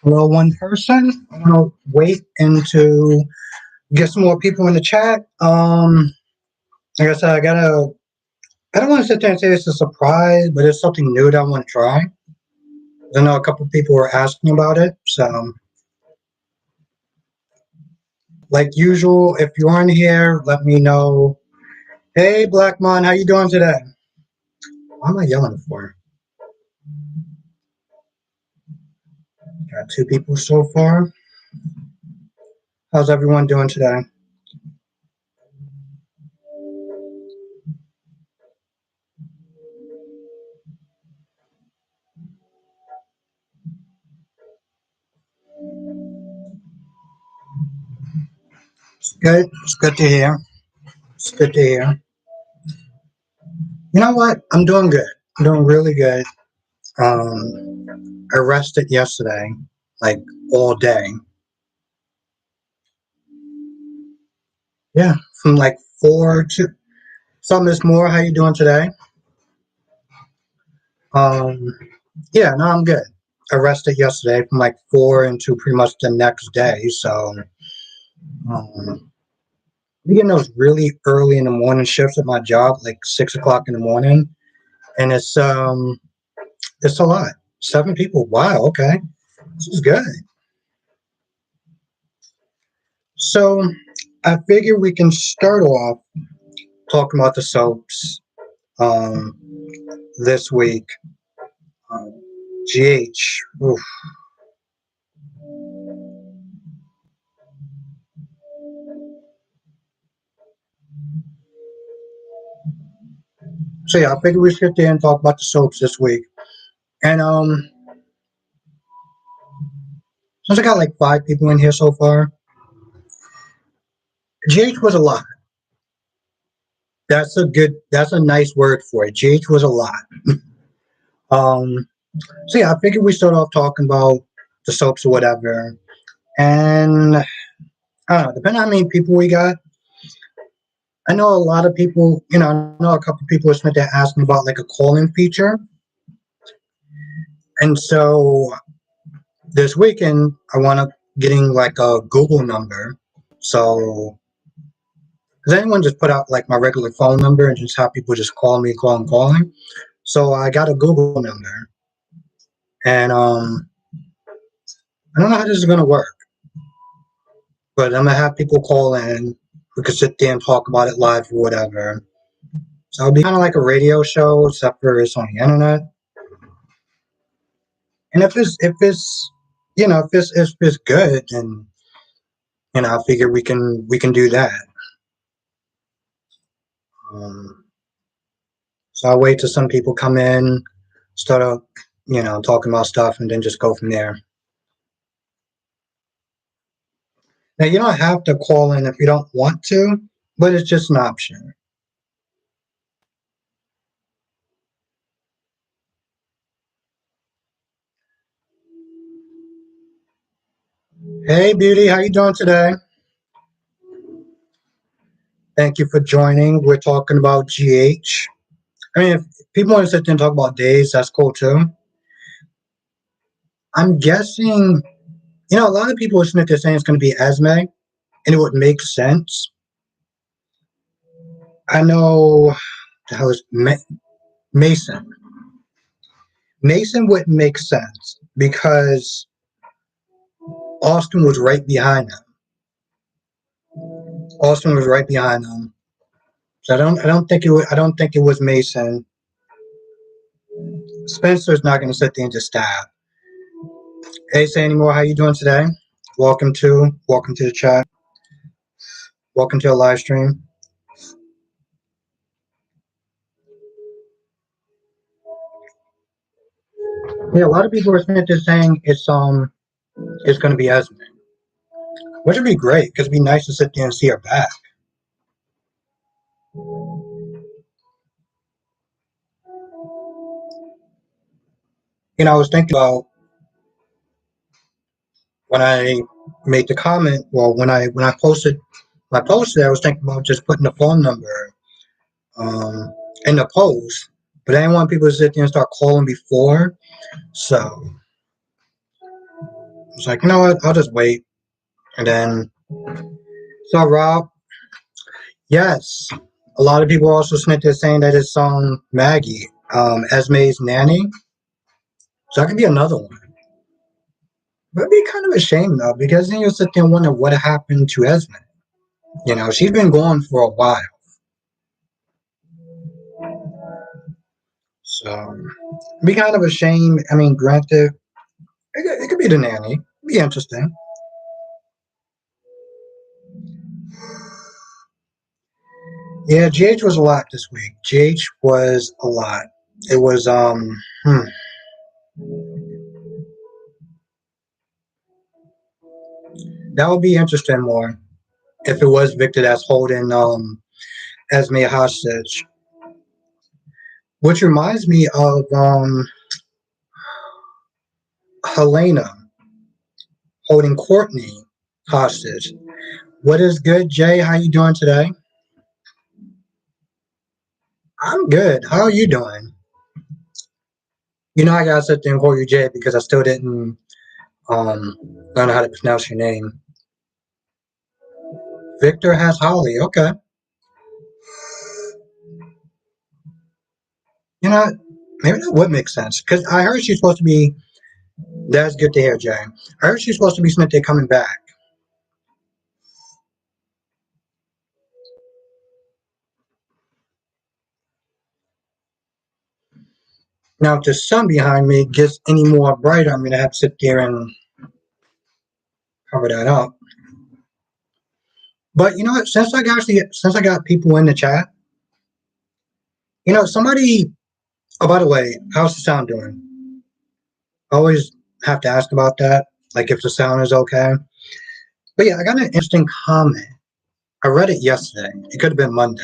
Well, one person. I'm gonna wait and to get some more people in the chat. Like I said, I gotta. I don't want to sit there and say it's a surprise, but it's something new that I want to try. I know a couple people were asking about it, so like usual, if you're on here, let me know. Hey, Blackmon, how you doing today? Why am I yelling for? Got two people so far. How's everyone doing today? It's good. It's good to hear. It's good to hear. You know what? I'm doing good. I'm doing really good. I rested yesterday, like all day. Yeah, from like 4 to. So, Miss Moore, how you doing today? Um, yeah, no, I'm good. I rested yesterday from like 4 into pretty much the next day. So, we getting those really early in the morning shifts at my job, like 6 o'clock in the morning, and it's a lot. 7 people. Wow. Okay, this is good. So, I figure we can start off talking about the soaps um, this week. Um, GH. Oof. So yeah, I figured we sit there and talk about the soaps this week. And since I got like 5 people in here so far, GH was a lot. That's a nice word for it. GH was a lot. Um, so yeah, I figured we start off talking about the soaps or whatever. And I don't know, depending on how many people we got, I know a lot of people, I know a couple people are spent there asking about like a call-in feature. And so this weekend, I want to getting like a Google number. So does anyone just put out like my regular phone number and just have people just call me, calling? So I got a Google number, and I don't know how this is gonna work, but I'm gonna have people call in. We could sit there and talk about it live or whatever. So it'll be kind of like a radio show, except for it's on the internet. And if it's good, then I figure we can do that. Um, so I'll wait till some people come in, start up, talking about stuff, and then just go from there. Now you don't have to call in if you don't want to, but it's just an option. Hey, Beauty, how you doing today? Thank you for joining. We're talking about GH. I mean, if people want to sit there and talk about days, that's cool too. I'm guessing, a lot of people are sitting there saying it's going to be Esme, and it would make sense. I know the hell is Mason. Mason wouldn't make sense because Austin was right behind him. Austin was right behind him. So I don't think it was Mason. Spencer's not going to sit there and just stab. Hey, say anymore. How you doing today? Welcome to the chat. Welcome to a live stream. Yeah, a lot of people are sitting there saying it's going to be Esme, which would be great because it'd be nice to sit there and see her back. I was thinking about when I made the comment. Well, when I posted my post there, I was thinking about just putting the phone number um, in the post, but I didn't want people to sit there and start calling before. So I was like, you know what? I'll just wait. And then, so Rob, yes, a lot of people also snitched saying that it's Maggie, Esme's nanny. So that could be another one. But it'd be kind of a shame though, because then you'll sit there and wonder what happened to Esme. You know, she's been gone for a while. So it'd be kind of a shame. I mean, granted, it could be the nanny. It'd be interesting. Yeah, GH was a lot this week. GH was a lot. It was that would be interesting more if it was Victor that's holding Esme hostage. Which reminds me of Helena holding Courtney hostage. What is good, Jay? How you doing today? I'm good. How are you doing? You know I gotta sit there and call you Jay because I still didn't um learn how to pronounce your name. Victor has Holly. Okay. You know, maybe that would make sense because I heard she's supposed to be. That's good to hear, Jay. I heard she's supposed to be Smith coming back. Now, if the sun behind me gets any more brighter, I'm gonna have to sit there and cover that up. But you know what? Since I got people in the chat, you know, somebody. Oh, by the way, how's the sound doing? I always have to ask about that, like if the sound is okay. But yeah, I got an interesting comment. I read it yesterday. It could have been Monday.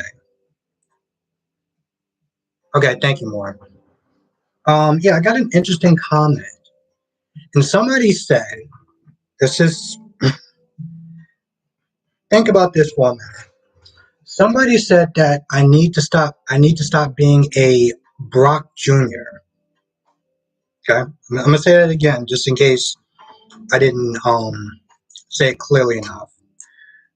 Okay, thank you, more. Yeah, I got an interesting comment, and somebody said, "This is think about this for a minute." Somebody said that I need to stop. I need to stop being a Brock Jr. Okay, I'm gonna say that again, just in case I didn't say it clearly enough.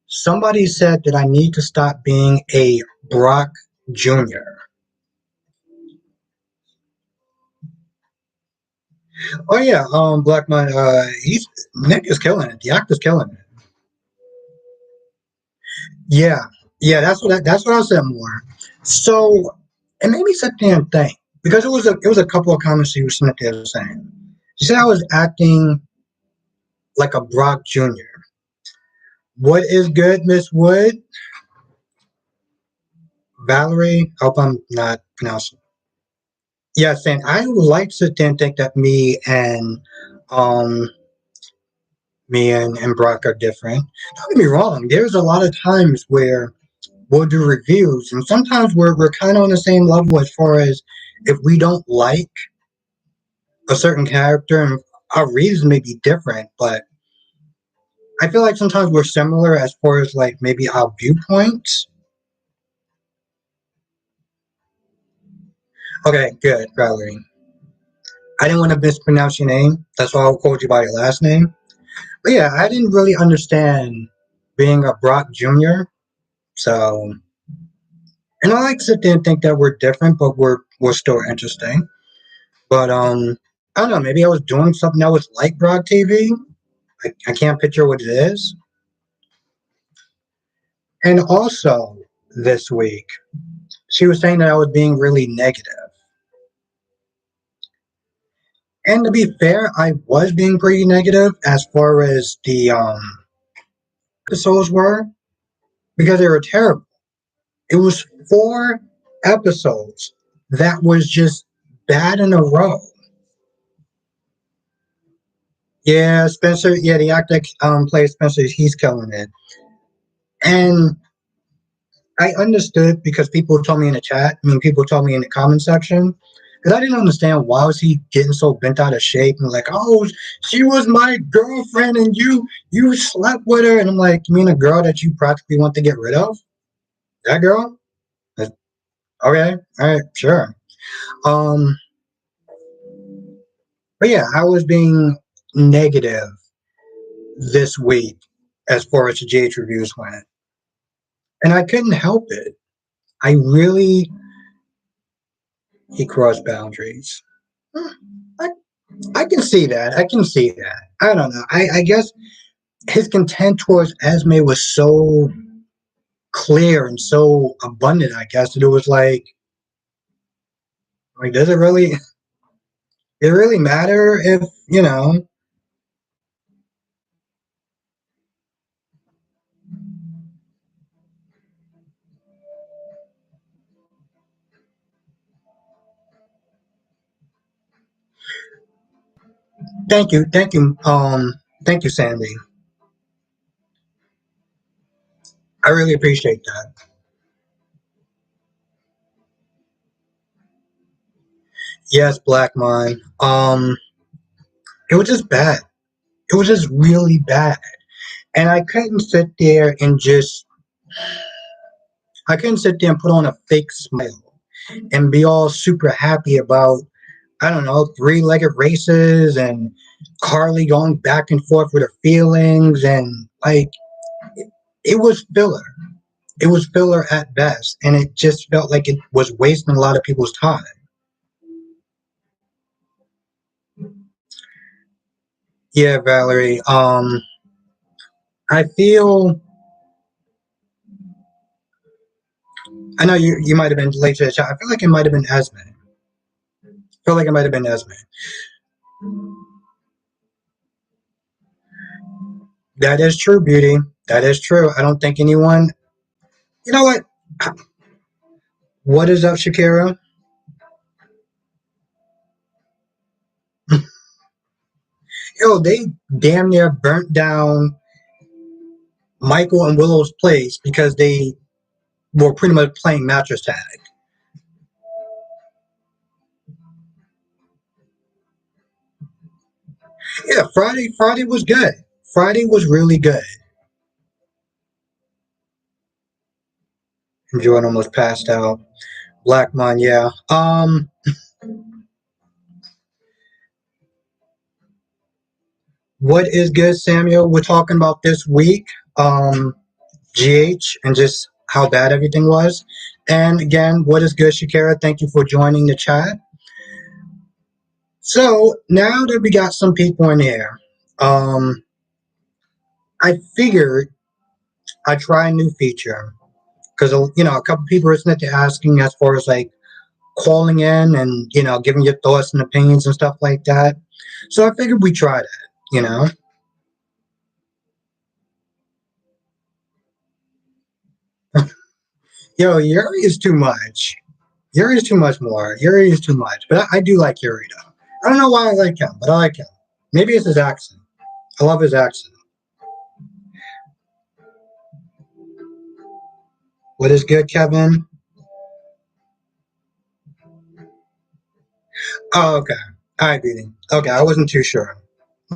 Somebody said that I need to stop being a Brock Jr. Oh yeah, Blackman. He's Nick is killing it. The actor's killing it. Yeah, yeah. That's what I said more. So it made me sit there and think because it was a couple of comments he was sitting there saying. She said I was acting like a Brock Jr. What is good, Miss Wood? Valerie? I hope I'm not pronouncing. Yeah, saying I would like to sit there and think that um and Brock are different. Don't get me wrong. There's a lot of times where we'll do reviews, and sometimes we're kind of on the same level as far as if we don't like a certain character, and our reasons may be different, but I feel like sometimes we're similar as far as like maybe our viewpoints. Okay, good, Valerie. I didn't want to mispronounce your name. That's why I called you by your last name. But yeah, I didn't really understand being a Brock Jr. So, and I like to sit there and think that we're different, but we're still interesting. But I don't know. Maybe I was doing something that was like Broad TV. I can't picture what it is. And also this week, she was saying that I was being really negative. And to be fair, I was being pretty negative as far as the episodes were because they were terrible. It was 4 episodes that was just bad in a row. Yeah, Spencer. Yeah, the actor plays Spencer. He's killing it. And I understood because people told me in the chat. I mean, people told me in the comment section Because I didn't understand why was he getting so bent out of shape and like, oh, she was my girlfriend and you slept with her, and I'm like, you mean a girl that you practically want to get rid of? That girl? Uh, Okay, all right, sure. Um, but yeah, I was being negative this week as far as the GH reviews went, and I couldn't help it. I really he crossed boundaries. Hmm, I, I can see that. I can see that. I don't know. I guess his content towards Esme was so clear and so abundant, I guess, that it was like, does it really matter if, thank you, Sandy. I really appreciate that. Yes, Black Mine. It was just bad. It was just really bad. And I couldn't sit there and put on a fake smile and be all super happy about, I don't know, three-legged races and Carly going back and forth with her feelings and like it was filler. It was filler at best, and it just felt like it was wasting a lot of people's time. Yeah, Valerie. I feel. I know you might have been late to the chat. I feel like it might have been Esme. I feel like it might have been Esme. That is true, Beauty. That is true. I don't think anyone. You know what? What is up, Shakira? Yo, they damn near burnt down Michael and Willow's place because they were pretty much playing mattress tag. Yeah, Friday was good. Friday was really good. Jordan almost passed out. Blackmon, yeah. What is good, Samuel? We're talking about this week, GH, and just how bad everything was. And again, what is good, Shakira? Thank you for joining the chat. So now that we got some people in here, um, I figured I'd try a new feature because a couple people are sitting there asking as far as like calling in and giving your thoughts and opinions and stuff like that. So I figured we try that. You know, Yuri is too much. Yuri is too much more. Yuri is too much. But I do like Yuri though. I don't know why I like him, but I like him. Maybe it's his accent. I love his accent. What is good, Kevin? Oh, okay. All right, beating. Okay, I wasn't too sure.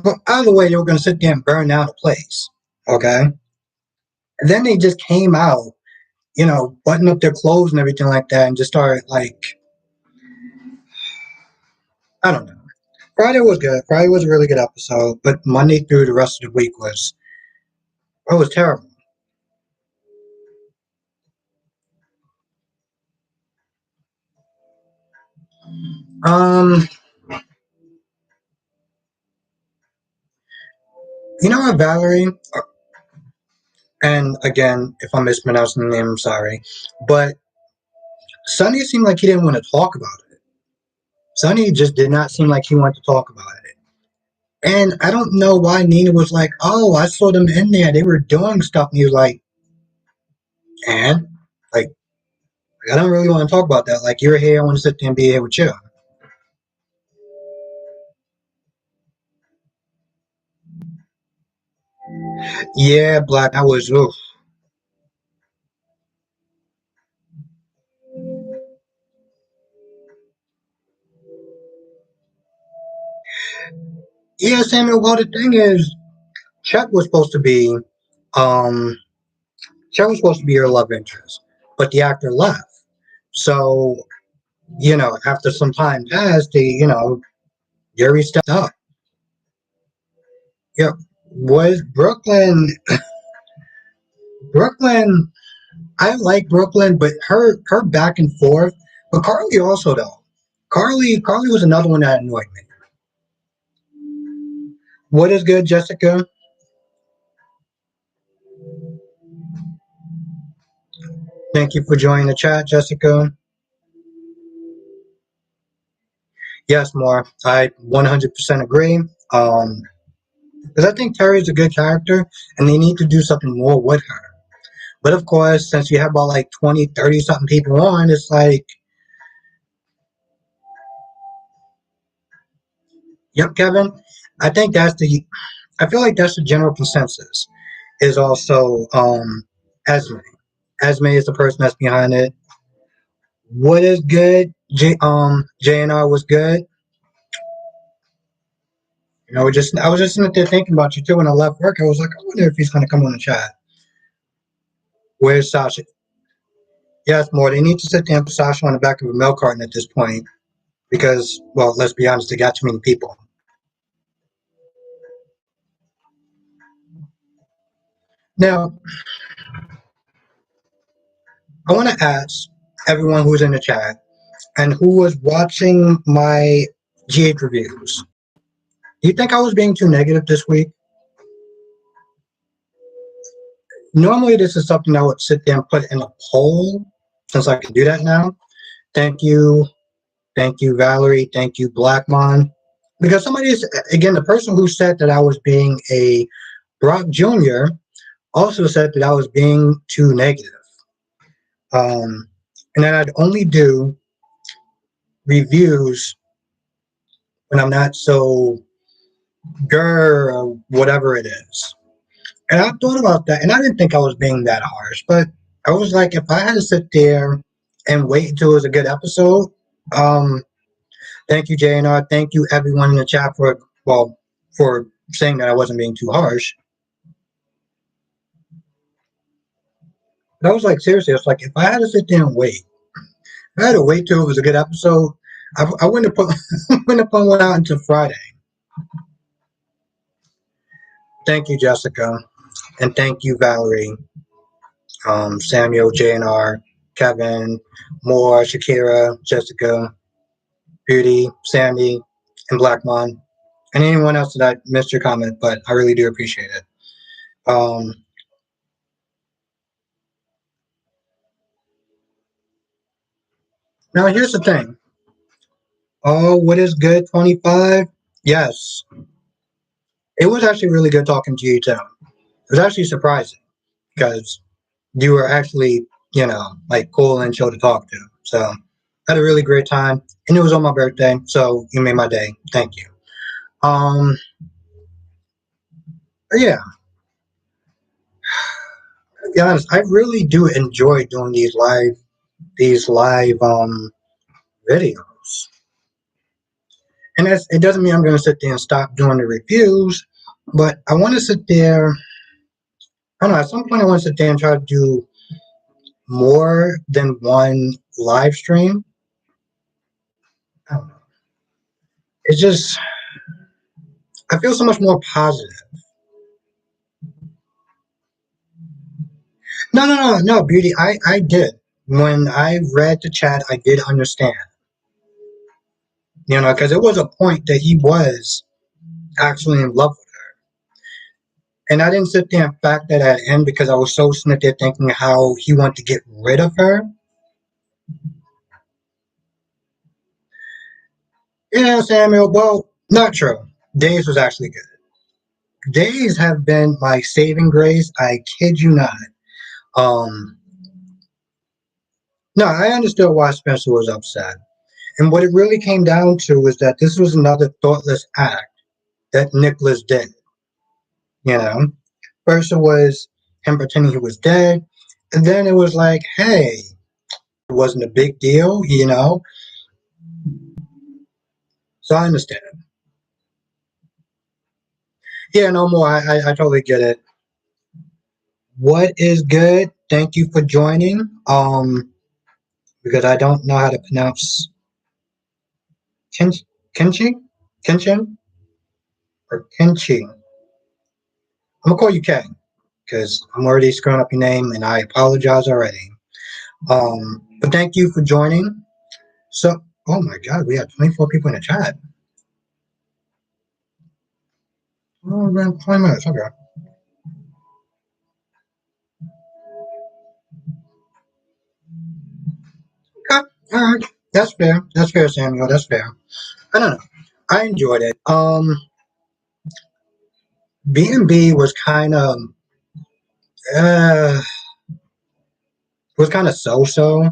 But either way, they were going to sit there and burn down the place. Okay. And then they just came out, button up their clothes and everything like that, and just started like, I don't know. Friday was good. Friday was a really good episode, but Monday through the rest of the week was terrible. Um, you know what, Valerie? And again, if I'm mispronouncing the name, I'm sorry. But Sonny seemed like he didn't want to talk about it. Sonny just did not seem like he wanted to talk about it. And I don't know why Nina was like, "Oh, I saw them in there. They were doing stuff." And he was like, "And like, I don't really want to talk about that. Like, you're here. I want to sit there and be here with you." Yeah, Black. I was. Oof. Yeah, Samuel. Well, the thing is, Chet was supposed to be, um, Chet was supposed to be your love interest, but the actor left. So, after some time passed, Yuri stepped up. Yeah, was Brooklyn? I like Brooklyn, but her back and forth. But Carly also though. Carly was another one that annoyed me. What is good, Jessica? Thank you for joining the chat, Jessica. Yes, more. I 100% agree. Because I think Terry's a good character, and they need to do something more with her. But of course, since you have about like 20, 30 something people on, it's like, yep, Kevin. I think that's the. I feel like that's the general consensus. Is also Esme. Esme is the person that's behind it. What is good? JNR was good. Just I was just sitting there thinking about you too when I left work. I was like, I wonder if he's gonna come on the chat. Where's Sasha? Yes, more. They need to sit there and put Sasha on the back of a milk carton at this point because, well, let's be honest, they got too many people. Now, I want to ask everyone who's in the chat and who was watching my GH reviews. Do you think I was being too negative this week? Normally, this is something I would sit there and put in a poll since I can do that now. Thank you. Thank you, Valerie. Thank you, Blackmon. Because somebody is, again, the person who said that I was being a Brock Jr. also said that I was being too negative. And that I'd only do reviews when I'm not so grr or whatever it is. And I thought about that, and I didn't think I was being that harsh, but I was like, if I had to sit there and wait until it was a good episode, um, thank you, JNR. Thank you, everyone in the chat for saying that I wasn't being too harsh. But I was like, seriously, it's like if I had to sit there and wait, if I had to wait till it was a good episode, I wouldn't have put wouldn't have put one out until Friday. Thank you, Jessica, and thank you, Valerie, Samuel, JNR, Kevin, Moore, Shakira, Jessica, Beauty, Sandy, and Blackmon, and anyone else that I missed your comment, but I really do appreciate it. Um, Now, here's the thing. Oh, what is good, 25? Yes. It was actually really good talking to you, too. It was actually surprising because you were actually, like cool and chill to talk to. So I had a really great time. And it was on my birthday, so you made my day. Thank you. Um, yeah, to be honest, I really do enjoy doing these live videos. And it doesn't mean I'm going to sit there and stop doing the reviews, but I want to sit there. I don't know. At some point, I want to sit there and try to do more than one live stream. I don't know. It's just I feel so much more positive. No, Beauty. I did. When I read the chat, I did understand. Because it was a point that he was actually in love with her. And I didn't sit there and fact that at end because I was so sitting there thinking how he wanted to get rid of her. Yeah, Samuel. Well, not true. Days was actually good. Days have been my saving grace. I kid you not. Um, no, I understood why Spencer was upset. And what it really came down to was that this was another thoughtless act that Nicholas did. You know, first it was him pretending he was dead, and then it was like, hey, it wasn't a big deal. So I understand. Yeah, no more. I totally get it. What is good? Thank you for joining. Because I don't know how to pronounce Kin Kinchi? Kinchin? Or Kinchi. I'm gonna call you K because I'm already screwing up your name and I apologize already. But thank you for joining. So, oh my God, we have 24 people in the chat. Oh, around 20 minutes. Okay. Okay. All right. That's fair. That's fair, Samuel. That's fair. I don't know. I enjoyed it. B&B uh was kind of so-so,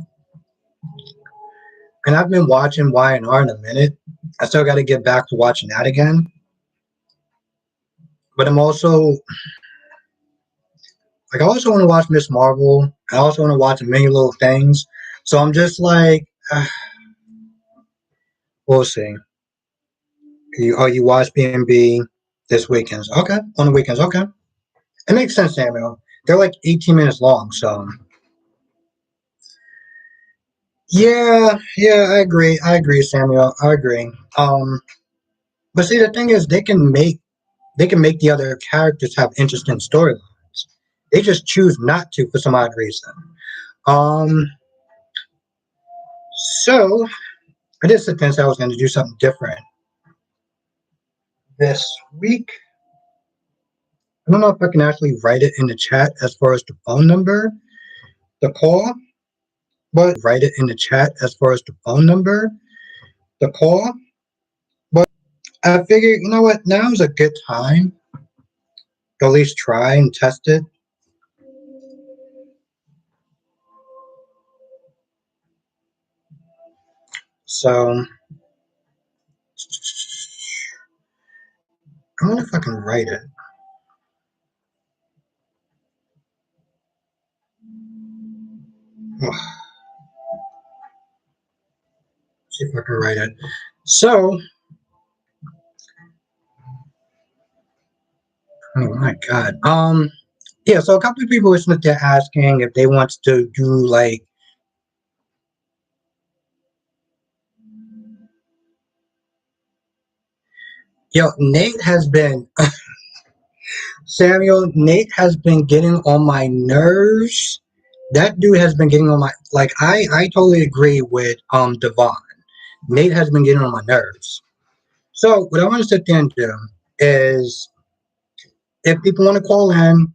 and I've been watching Y&R in a minute. I still got to get back to watching that again. But I'm also like, I also want to watch Miss Marvel. I also want to watch many little things. So I'm just like, we'll see. You watch B&B this weekend? Okay, on the weekends. Okay, it makes sense, Samuel. They're like 18 minutes long, so yeah, yeah, I agree, Samuel. I agree. But see, the thing is, they can make the other characters have interesting storylines. They just choose not to for some odd reason. Um, so I did sit there and say I was going to do something different this week. I don't know if I can actually write it in the chat as far as the phone number, the call, but write it in the chat as far as the phone number, the call. But I figured, you know what, now is a good time to at least try and test it. So I wonder if I can write it. Ugh, see if I can write it. So, oh my God. Yeah, so a couple of people were sitting there asking if they want to do like, Nate has been Samuel, Nate has been getting on my nerves. That dude has been getting on my like I totally agree with Devon. Nate has been getting on my nerves. So what I want to sit there and do is if people want to call in,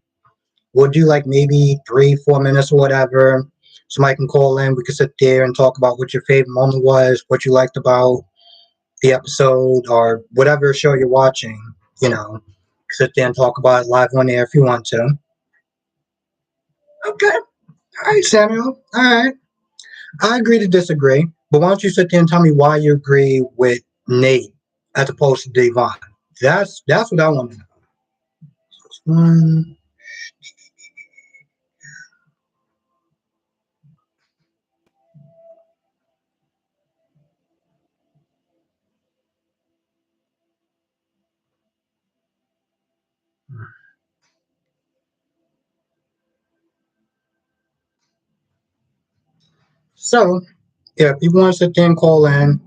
we'll do like maybe 3, 4 minutes or whatever. Somebody can call in. We can sit there and talk about what your favorite moment was, what you liked about the episode, or whatever show you're watching. You know, sit there and talk about it live on air if you want to. Okay. All right, Samuel. All right. I agree to disagree, but why don't you sit there and tell me why you agree with Nate as opposed to Devon? That's what I want to know. Mm, so, yeah, if you want to sit there and call in,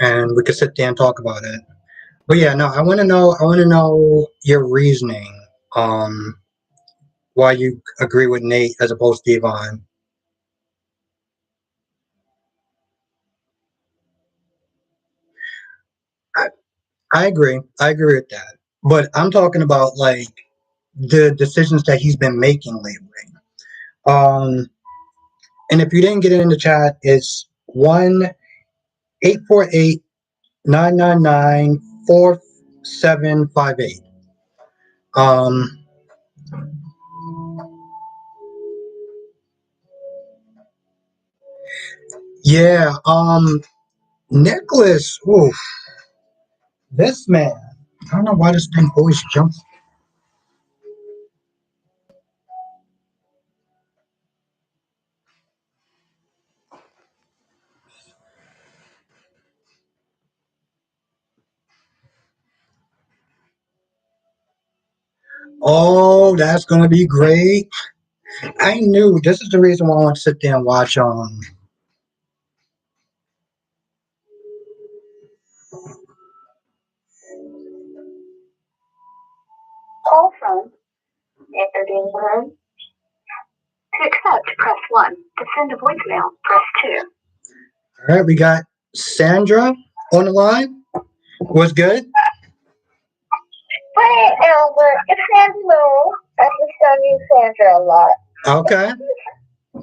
and we could sit there and talk about it. But yeah, no, I want to know your reasoning, um, why you agree with Nate as opposed to Devon. I, I agree. I agree with that. But I'm talking about like the decisions that he's been making lately. Um, and if you didn't get it in the chat, it's 1-848-999-4758. Um, yeah. Nicholas. Oof, this man. I don't know why this thing always jumps. Oh, that's gonna be great. I knew this is the reason why I want to sit there and watch. Call from Anthony Brown. To accept, press 1. To send a voicemail, press 2. All right, we got Sandra on the line. What's good? Hi, Albert. It's Angelo. I just call you Sandra a lot. Okay.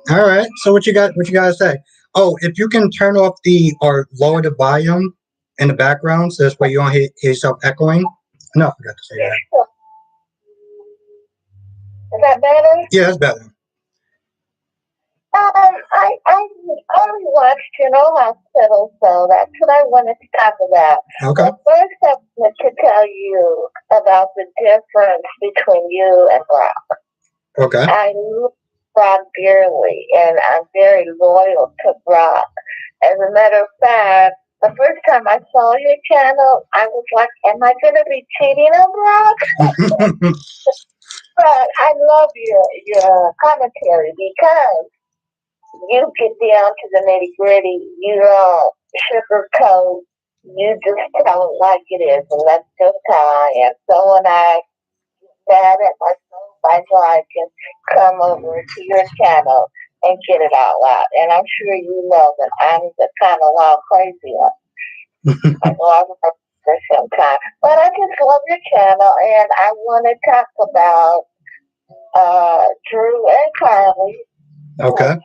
All right. So what you got? What you gotta say? Oh, if you can turn off the or lower the volume in the background, so this way you don't hear yourself echoing. No, I forgot to say that. Is that better? Yeah, that's better. I only watched General Hospital, so that's what I wanted to talk about. Okay. But first, I wanted to tell you about the difference between you and Brock. Okay. I love Brock dearly, and I'm very loyal to Brock. As a matter of fact, the first time I saw your channel, I was like, am I going to be cheating on Brock? But I love your commentary because you get down to the nitty gritty. You don't sugarcoat. You just tell it like it is, and that's just how I am. So when I mad at myself, I know I can come over to your channel and get it all out. And I'm sure you know that I'm the kind of wild crazy one. I know I'm for some time, but I just love your channel, and I want to talk about Drew and Carly. Okay. Is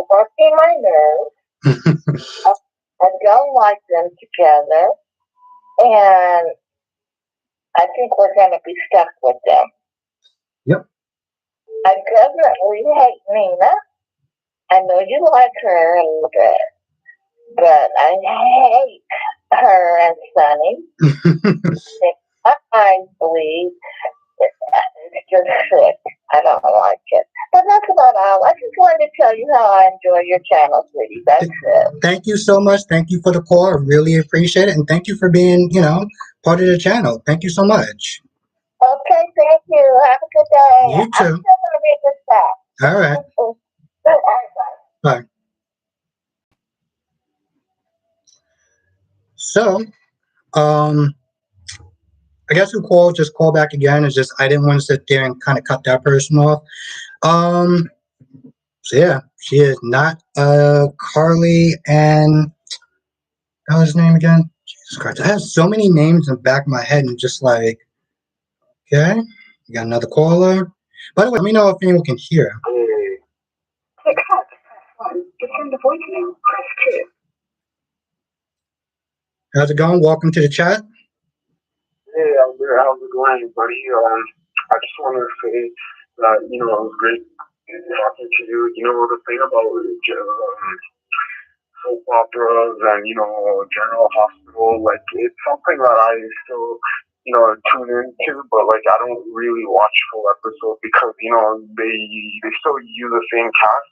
working my nerves. I don't like them together, and I think we're going to be stuck with them. Yep. I definitely hate Nina. I know you like her a little bit, but I hate her and Sonny. I believe it's just sick. I don't like it. But that's about all. I just wanted to tell you how I enjoy your channel, sweetie. That's it. Thank you so much. Thank you for the call. I really appreciate it. And thank you for being, part of the channel. Thank you so much. Okay, thank you. Have a good day. You too. I'm still going to read this back. All right. All right, bye. Bye. So, um, I guess who called just call back again. It's just I didn't want to sit there and kind of cut that person off. Um, so yeah, she is not Carly and what was his name again? Jesus Christ. I have so many names in the back of my head and just like, okay, we got another caller. By the way, let me know if anyone can hear. To accept, press 1. To send a voicemail, press 2. How's it going? Welcome to the chat. Hey, Albert, how's it going, buddy? I just want to say that, it was great talking to you. The thing about soap operas and, General Hospital, like, it's something that I still, tune into, but, like, I don't really watch full episodes because, they still use the same cast,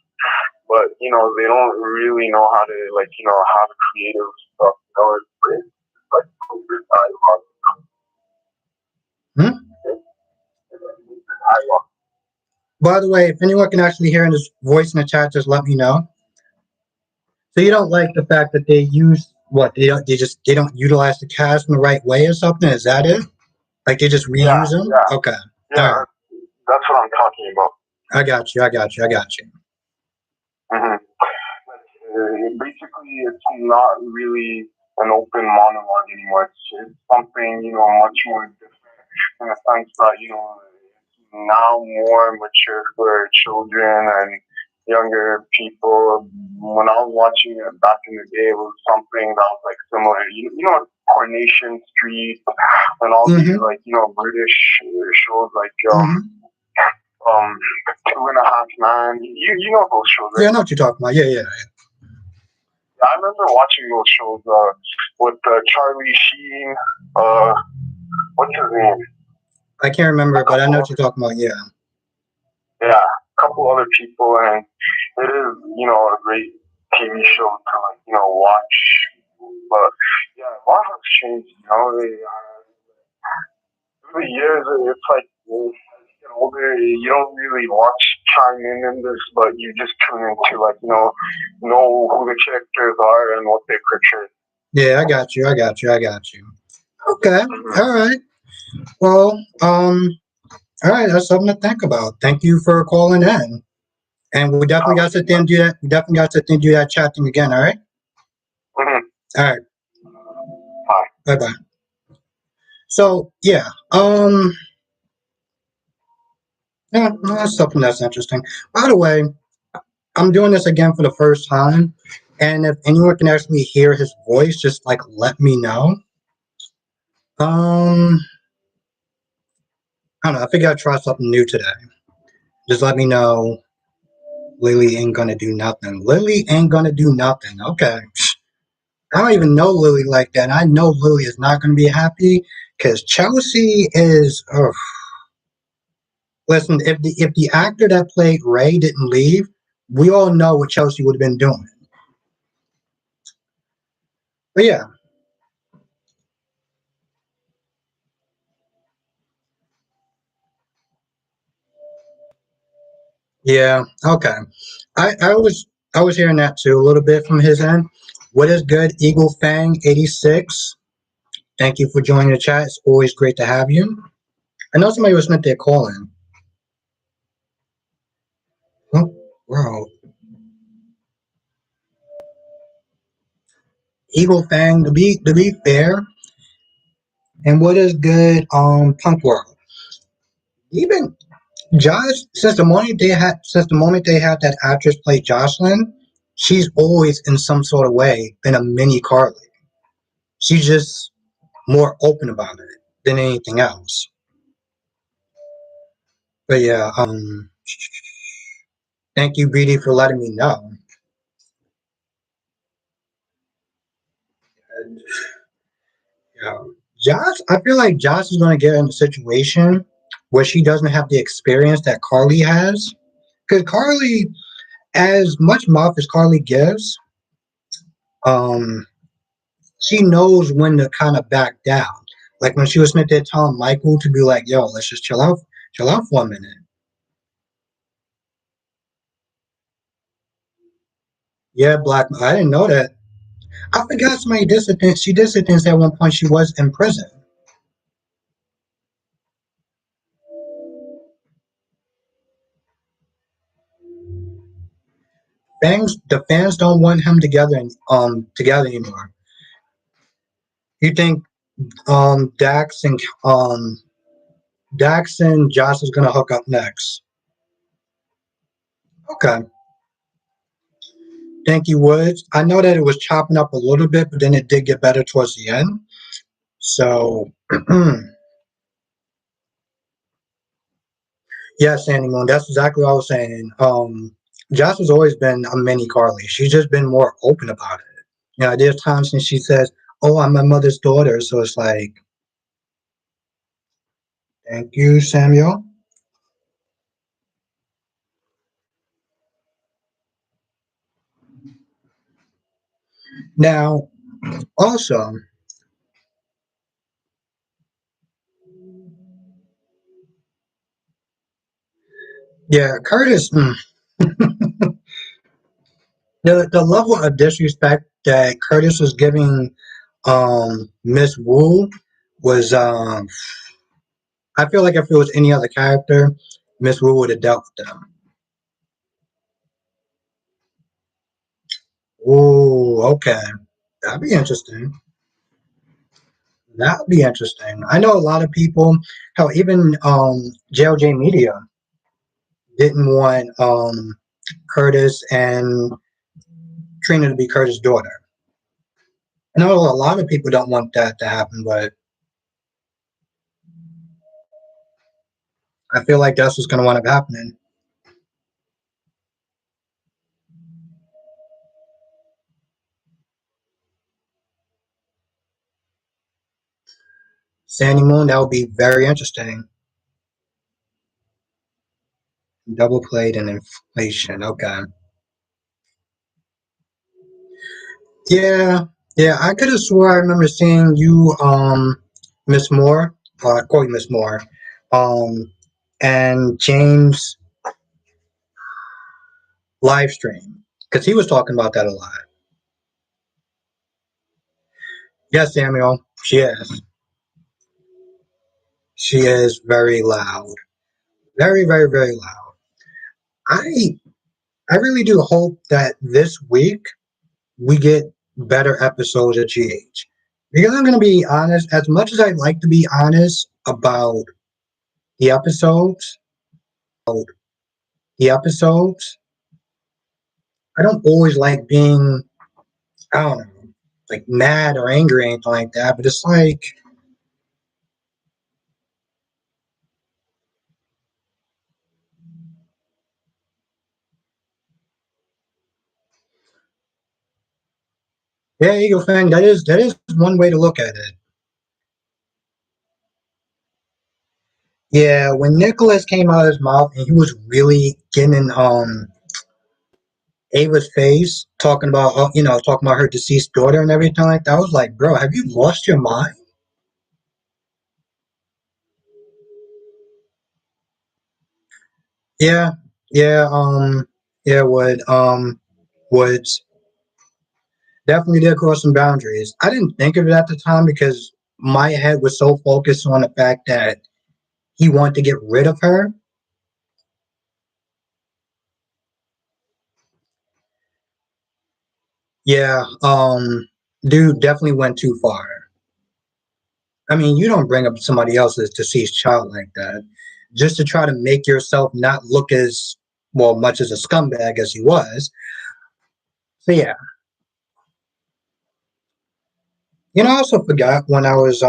but, they don't really know how to, like, have creative stuff, it's like, Hmm? By the way, if anyone can actually hear this voice in the chat, just let me know. So you don't like the fact that they use what they don't utilize the cast in the right way or something? Is that it? Like they just reuse them? Yeah. Okay. Yeah, All right. that's what I'm talking about. I got you. Mm-hmm. Basically, it's not really an open monologue anymore. It's something, much more different in the sense that, it's now more mature for children and younger people. When I was watching it back in the day, it was something that was like similar. Coronation Street and all these like, British shows like, 2.5 Men. You know those shows, right? Yeah, I know what you're talking about. Yeah. I remember watching those shows with Charlie Sheen. What's his name? I can't remember, but I know what you're talking about. Yeah. Yeah, a couple other people, and it is, a great TV show to watch. But yeah, a lot has changed. Through the years, it's like older, you don't really watch chime in this, but you just tune into like know who the characters are and what they portray. Yeah, I got you. I got you. I got you. Okay. All right. Well, all right. That's something to think about. Thank you for calling in. And we definitely got to sit there and do that. We definitely got to sit there and do that chatting again. All right. Mhm. All right. Bye. Bye bye. So yeah. Yeah, no, that's something that's interesting. By the way, I'm doing this again for the first time, and if anyone can actually hear his voice, just like let me know. Um, I don't know. I figured I'd try something new today. Just let me know. Lily ain't gonna do nothing. Lily ain't gonna do nothing. Okay. I don't even know Lily like that. I know Lily is not gonna be happy because Chelsea is. Ugh. Listen, if the actor that played Ray didn't leave, we all know what Chelsea would have been doing. But yeah, yeah, okay. I was hearing that too a little bit from his end. What is good, Eagle Fang 86? Thank you for joining the chat. It's always great to have you. I know somebody was meant to call in. Oh, wow. Eagle Fang, to be fair, and what is good, Punk World. Even Josh, since the moment they had that actress play Jocelyn, she's always in some sort of way been a mini Carly. She's just more open about it than anything else. But yeah, thank you, BD, for letting me know. And, yeah, Josh, I feel like Josh is going to get in a situation where she doesn't have the experience that Carly has. Because Carly, as much mouth as Carly gives, um, she knows when to kind of back down. Like when she was meant to tell Michael to be like, "Yo, let's just chill out for a minute." Yeah, Black. I didn't know that. I forgot somebody did something. She did something at one point. She was in prison. The fans don't want him together anymore. You think um Dax and um Dax and Josh is gonna hook up next? Okay. Thank you, Woods. I know that it was chopping up a little bit, but then it did get better towards the end. So yeah, Sandy Moon, that's exactly what I was saying. Josh has always been a mini Carly. She's just been more open about it. There's times when she says, "Oh, I'm my mother's daughter," so it's like, "Thank you, Samuel." Now, also, yeah, Curtis, the level of disrespect that Curtis was giving Miss Wu was I feel like if it was any other character, Miss Wu would have dealt with them. Oh, okay. That'd be interesting. That'd be interesting. I know a lot of people, how even JLJ Media didn't want Curtis and Trina to be Curtis' daughter. I know a lot of people don't want that to happen, but I feel like that's what's going to wind up happening. Sandy Moon, that would be very interesting. Double played and inflation. Okay. Yeah, yeah. I could have swore I remember seeing you, Miss Moore. I call you Miss Moore. Um, and James live stream, because he was talking about that a lot. Yes, Samuel, she is. She is very loud. Very, very, very loud. I I really do hope that this week we get better episodes of GH. Because I'm gonna be honest, as much as I'd like to be honest about the episodes, the episodes, I don't always like being, I don't know, like mad or angry or anything like that, but it's like, yeah, Eagle fan, that is one way to look at it. Yeah, when Nicholas came out of his mouth and he was really getting in Ava's face, talking about talking about her deceased daughter and everything like that, I was like, bro, have you lost your mind? Yeah, yeah, yeah, Woods definitely did cross some boundaries. I didn't think of it at the time because my head was so focused on the fact that he wanted to get rid of her. Yeah, dude definitely went too far. I mean, you don't bring up somebody else's deceased child like that just to try to make yourself not look as well much as a scumbag as he was. So yeah, I also forgot when I was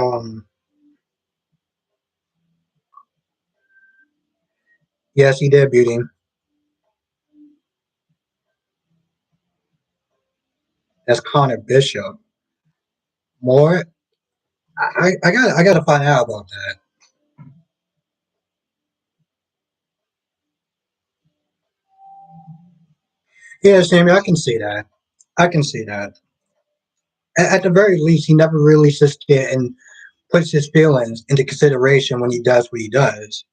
yes, he did beauty. That's Connor Bishop. More, I gotta find out about that. Yeah, Sammy, I can see that. I can see that. At the very least, he never really sits there and puts his feelings into consideration when he does what he does.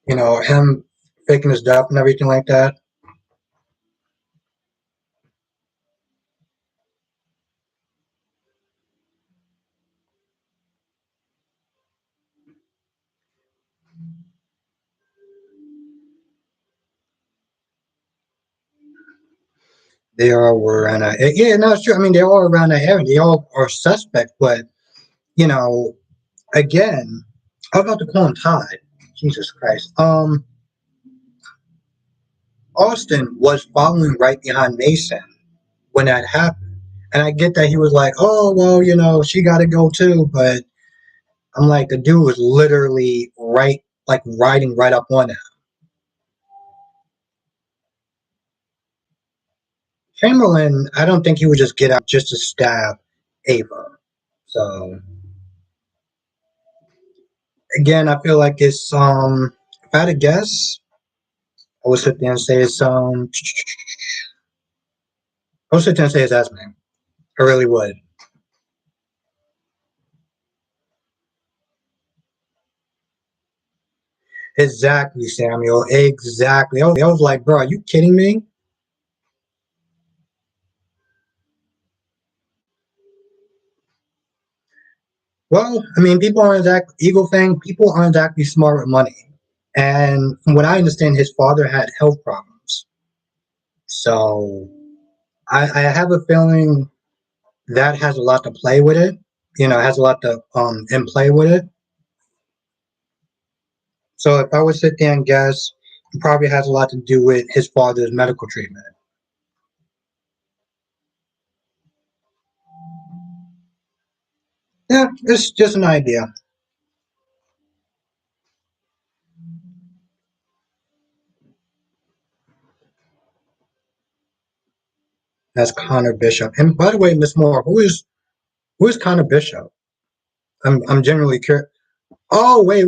Him faking his death and everything like that. They all were around that. Yeah, no, it's true. I mean, they're all around that area. They all are suspect, but you know, again, how about the call him Todd? Jesus Christ. Austin was following right behind Mason when that happened. And I get that he was like, oh, well, she got to go too. But I'm like, the dude was literally right, like riding right up on him. Chamberlain, I don't think he would just get out just to stab Ava. So, again, I feel like it's, if I had to guess, I would sit there and say it's, I would sit there and say his last name. I really would. Exactly, Samuel. Exactly. I was like, bro, are you kidding me? Well, I mean, people aren't exactly Eagle thing. People aren't exactly smart with money, and from what I understand, his father had health problems. So I have a feeling that has a lot to play with it. Has a lot to in play with it. So if I would sit there and guess, it probably has a lot to do with his father's medical treatment. Yeah, it's just an idea. That's Connor Bishop. And by the way, Miss Moore, who is Connor Bishop? I'm generally curious. Oh, wait.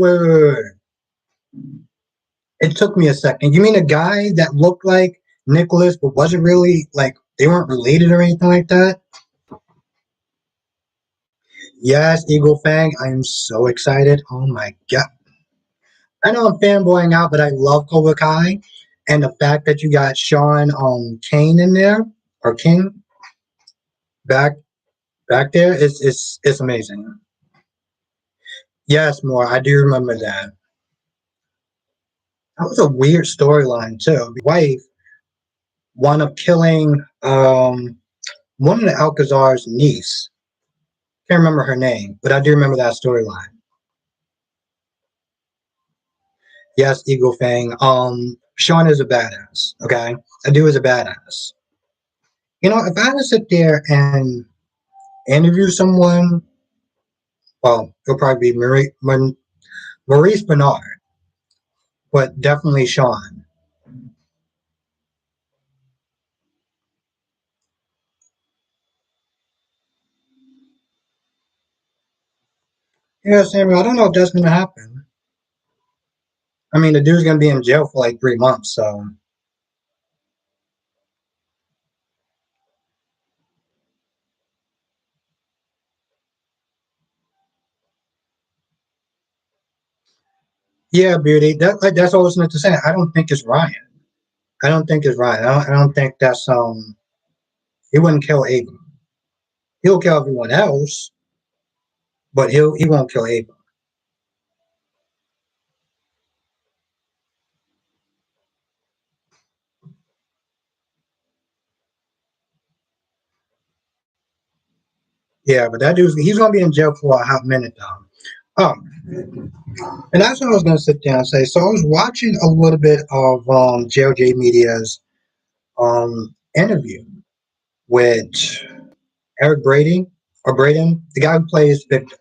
It took me a second. You mean a guy that looked like Nicholas, but wasn't really like they weren't related or anything like that? Yes, Eagle Fang. I am so excited. Oh my god. I know I'm fanboying out, but I love Cobra Kai. And the fact that you got Sean Kane in there, or King, back there is amazing. Yes, more. I do remember that. That was a weird storyline too. The wife wound up killing one of the Alcazar's niece. Can't remember her name, but I do remember that storyline. Yes, Eagle Fang. Sean is a badass. Okay, that dude is a badass. You know, if I had to sit there and interview someone, well, it'll probably be Maurice Bernard, but definitely Sean. Yeah, Samuel, I don't know if that's gonna happen. I mean, the dude's gonna be in jail for like 3 months, so yeah, beauty. That's all I was meant to say. I don't think it's Ryan. I don't think it's Ryan. I don't think that's he wouldn't kill Ava. He'll kill everyone else, but he won't kill Ava. Yeah, but that dude's he's gonna be in jail for a hot minute though. And that's what I was gonna sit down and say. So I was watching a little bit of JLJ Media's interview with Eric Brady or Braden, the guy who plays Victor.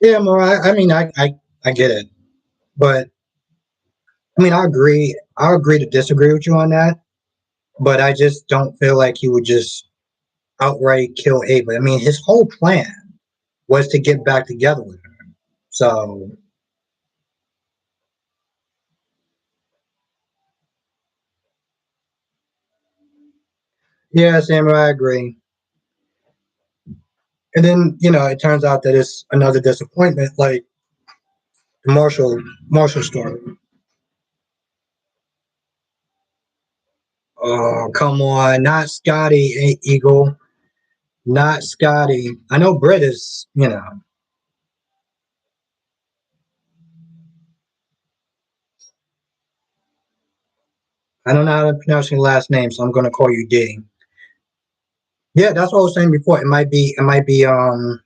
Yeah, more. I mean, I get it, but I mean, I agree. I agree to disagree with you on that, but I just don't feel like he would just outright kill Ava. I mean, his whole plan was to get back together with her. So yeah, Samuel, I agree. And then it turns out that it's another disappointment, like the Marshall story. Oh, come on, not Scotty, Eagle, not Scotty. I know Britt is, I don't know how to pronounce your last name, so I'm gonna call you D. Yeah, that's what I was saying before. It might be Esmond.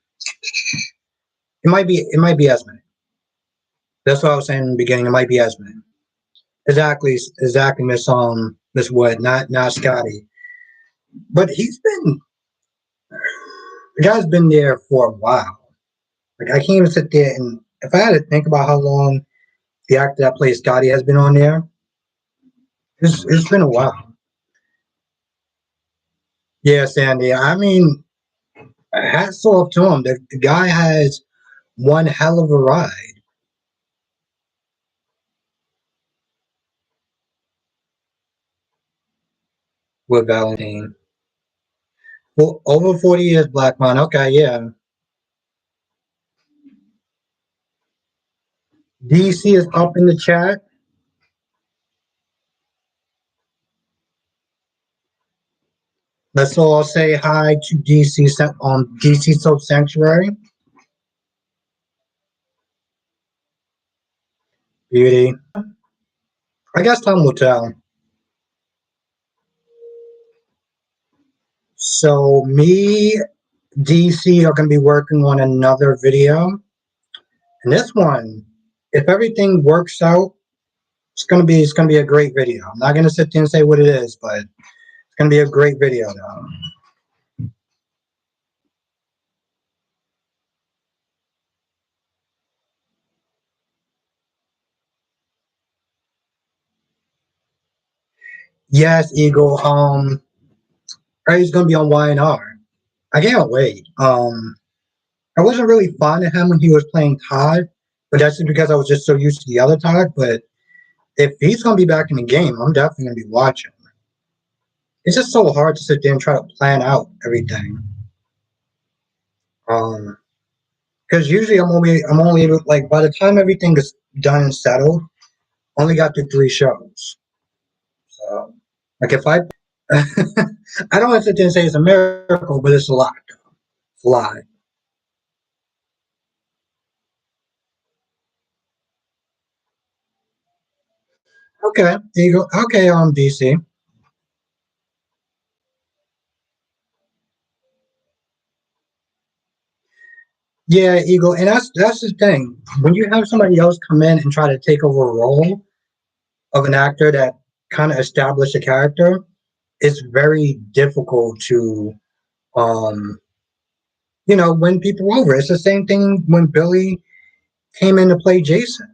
That's what I was saying in the beginning. It might be Esmond. Exactly, Miss Wood, not Scotty. But the guy's been there for a while. Like I can't even sit there and if I had to think about how long the actor that plays Scotty has been on there, it's been a while. Yeah, Sandy. I mean, hats off to him. The guy has one hell of a ride with Valentine. Well, over 40 years, Blackmon. Okay, yeah. DC is up in the chat. Let's all say hi to DC on DC Soap Sanctuary. Beauty. I guess time will tell. So me, DC are gonna be working on another video. And this one, if everything works out, it's gonna be a great video. I'm not gonna sit there and say what it is, but it's gonna be a great video though. Yes, Eagle. He's gonna be on YNR. I can't wait. I wasn't really fond of him when he was playing Todd, but that's just because I was just so used to the other Todd. But if he's gonna be back in the game, I'm definitely gonna be watching. It's just so hard to sit there and try to plan out everything. Um, because usually I'm only able, like, by the time everything is done and settled, I only got through 3 shows. So like if I I don't want to sit there and say it's a miracle, but it's a lot. It's a lot. Okay, there you go. Okay, DC. Yeah, Eagle, and that's the thing. When you have somebody else come in and try to take over a role of an actor that kind of established a character, it's very difficult to um win people over. It's the same thing when Billy came in to play Jason.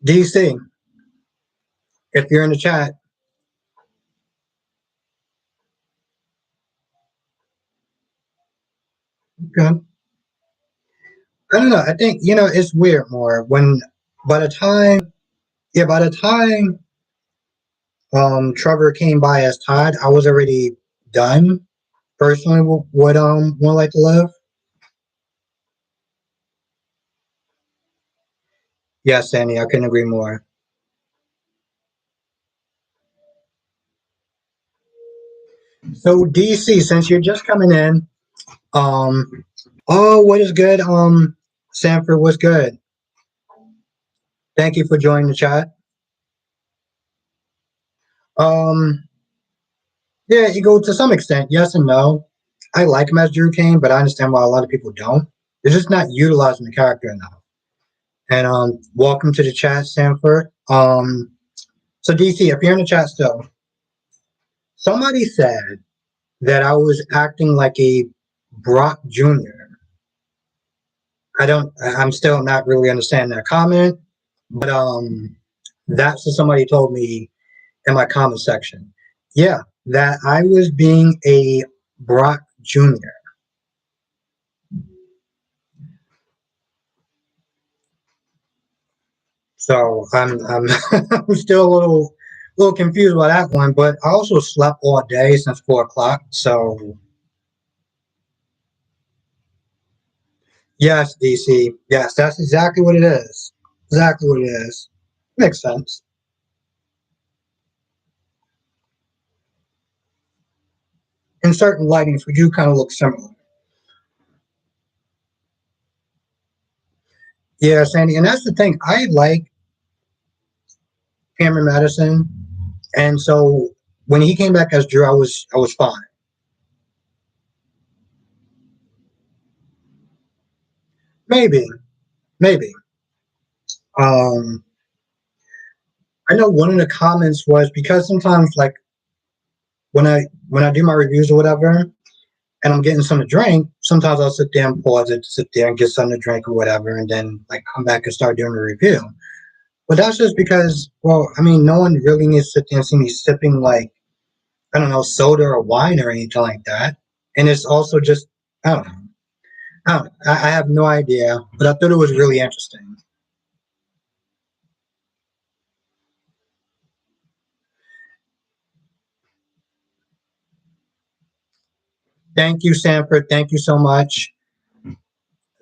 DC, if you're in the chat, okay. I don't know. I think it's weird more when by the time by the time Trevor came by as Todd, I was already done personally with what One Life to Live. Yes, Sandy, I couldn't agree more. So DC, since you're just coming in, um, oh, what is good? Sanford, what's good? Thank you for joining the chat. Um, yeah, you go to some extent, yes and no. I like him as Drew Kane, but I understand why a lot of people don't. They're just not utilizing the character enough. And welcome to the chat, Sanford. So DC, if you're in the chat still, somebody said that I was acting like a Brock Jr. I'm still not really understanding that comment, but that's what somebody told me in my comment section. Yeah, that I was being a Brock Jr. So I'm I'm still a little confused by that one, but I also slept all day since 4 o'clock. So yes, DC, yes, that's exactly what it is. Exactly what it is. Makes sense. In certain lightings, we do kind of look similar. Yeah, Sandy, and that's the thing. I like Cameron Madison, and so when he came back as Drew, I was fine. Maybe, maybe. Um, I know one of the comments was because sometimes, like when I do my reviews or whatever, and I'm getting something to drink, sometimes I'll sit there and pause it to sit there and get something to drink or whatever, and then like come back and start doing the review. But that's just because, well, I mean, no one really needs to sit there and see me sipping like I don't know soda or wine or anything like that. And it's also just I don't know. I have no idea, but I thought it was really interesting. Thank you, Sanford. Thank you so much.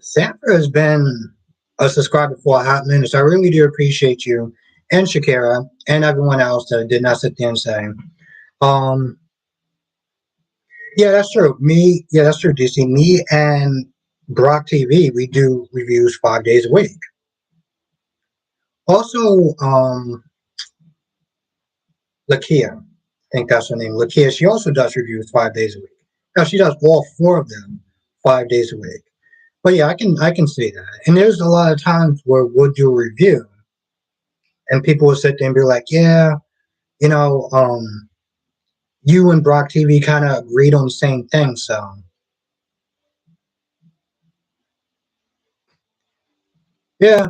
Sanford has been a subscriber for a hot minute, so I really do appreciate you and Shakira and everyone else that did not sit there and say. Um, yeah, that's true. Yeah, that's true, DC. Me and Brock TV, we do reviews 5 days a week. Also, Lakia, I think that's her name. Lakia, she also does reviews 5 days a week. Now she does all four of them 5 days a week. But yeah, I can see that. And there's a lot of times where we'll do a review and people will sit there and be like, yeah, you know, you and Brock TV kind of agreed on the same thing. So yeah,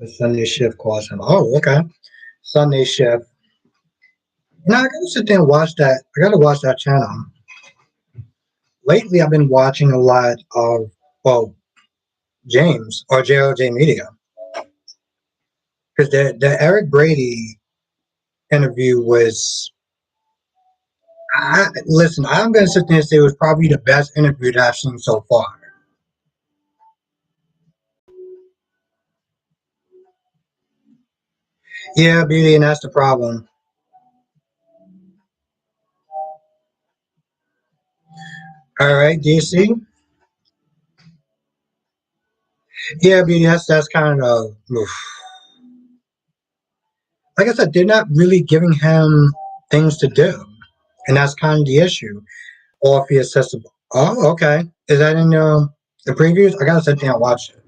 The Sunday shift calls him. Oh, okay. Sunday shift. I gotta sit there and watch that. I gotta watch that channel. Lately, I've been watching a lot of, well, James or JLJ Media. Because the Eric Brady interview was, listen, I'm going to sit there and say it was probably the best interview that I've seen so far. Yeah, Beauty, and that's the problem. All right, DC. Yeah, Beauty, that's kind of, oof. Like I said, they're not really giving him things to do. And that's kind of the issue. Orpheus says, oh, okay. Is that in the previews? I got to sit there and watch it.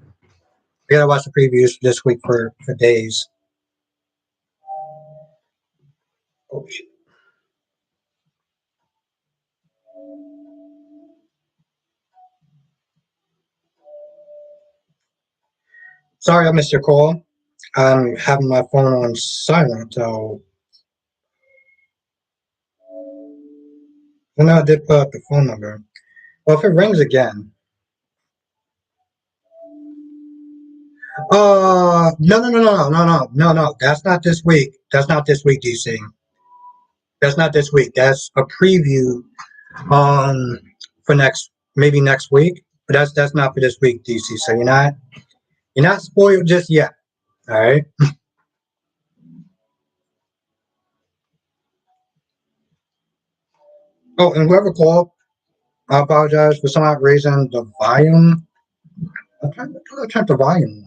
I got to watch the previews this week for days. Oh, shit. Sorry I missed your call. I'm having my phone on silent, so I know I did put up the phone number. Well, if it rings again, no, no, no, no, no, no, no, no. That's not this week. That's not this week, DC. That's not this week. That's a preview for maybe next week. But that's not for this week, DC. So you're not spoiled just yet. All right. Oh, and whoever called, I apologize for some odd reason. The volume. I'm trying to turn the volume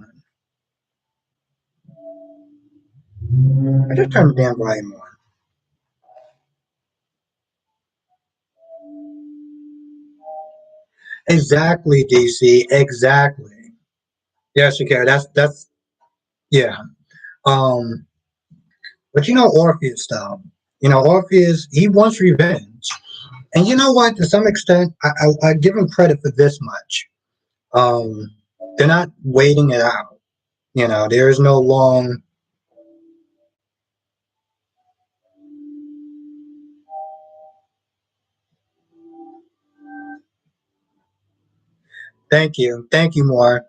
on. I just turned the damn volume on. Exactly, DC. Exactly. Yes, you can. That's yeah. Um, but Orpheus though. Orpheus, he wants revenge. And you know what? To some extent, I give him credit for this much. Um, they're not waiting it out. There is no long. Thank you, more.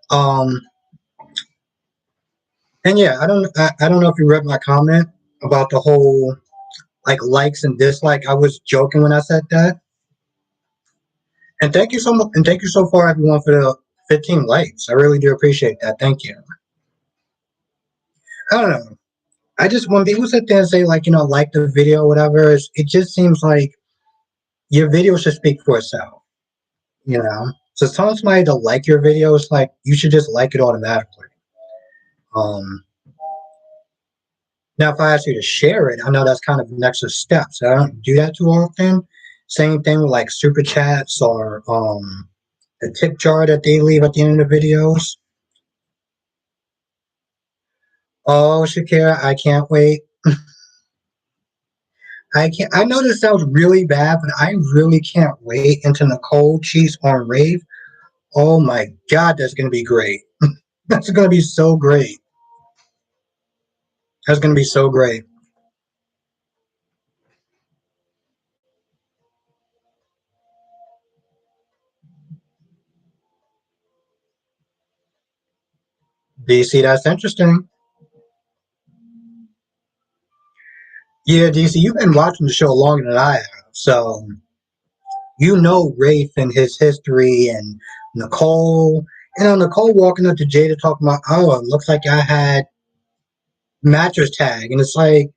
And yeah, I don't know if you read my comment about the whole like likes and dislike. I was joking when I said that. And thank you so much, and thank you so far, everyone, for the 15 likes. I really do appreciate that. Thank you. I don't know. I just when people sit there and say like like the video, or whatever, it just seems like your video should speak for itself. So telling somebody to like your video is like you should just like it automatically. Um, Now, if I ask you to share it, I know that's kind of an extra step. So I don't do that too often. Same thing with like super chats or the tip jar that they leave at the end of the videos. Oh, Shakira, I can't wait. I can't. I know this sounds really bad, but I really can't wait until Nicole cheats on Rave. Oh my God, that's gonna be great. That's gonna be so great. That's gonna be so great. DC, that's interesting. Yeah, DC, you've been watching the show longer than I have, so Rafe and his history and Nicole. Nicole walking up to Jada talking about, oh, it looks like I had mattress tag. And it's like,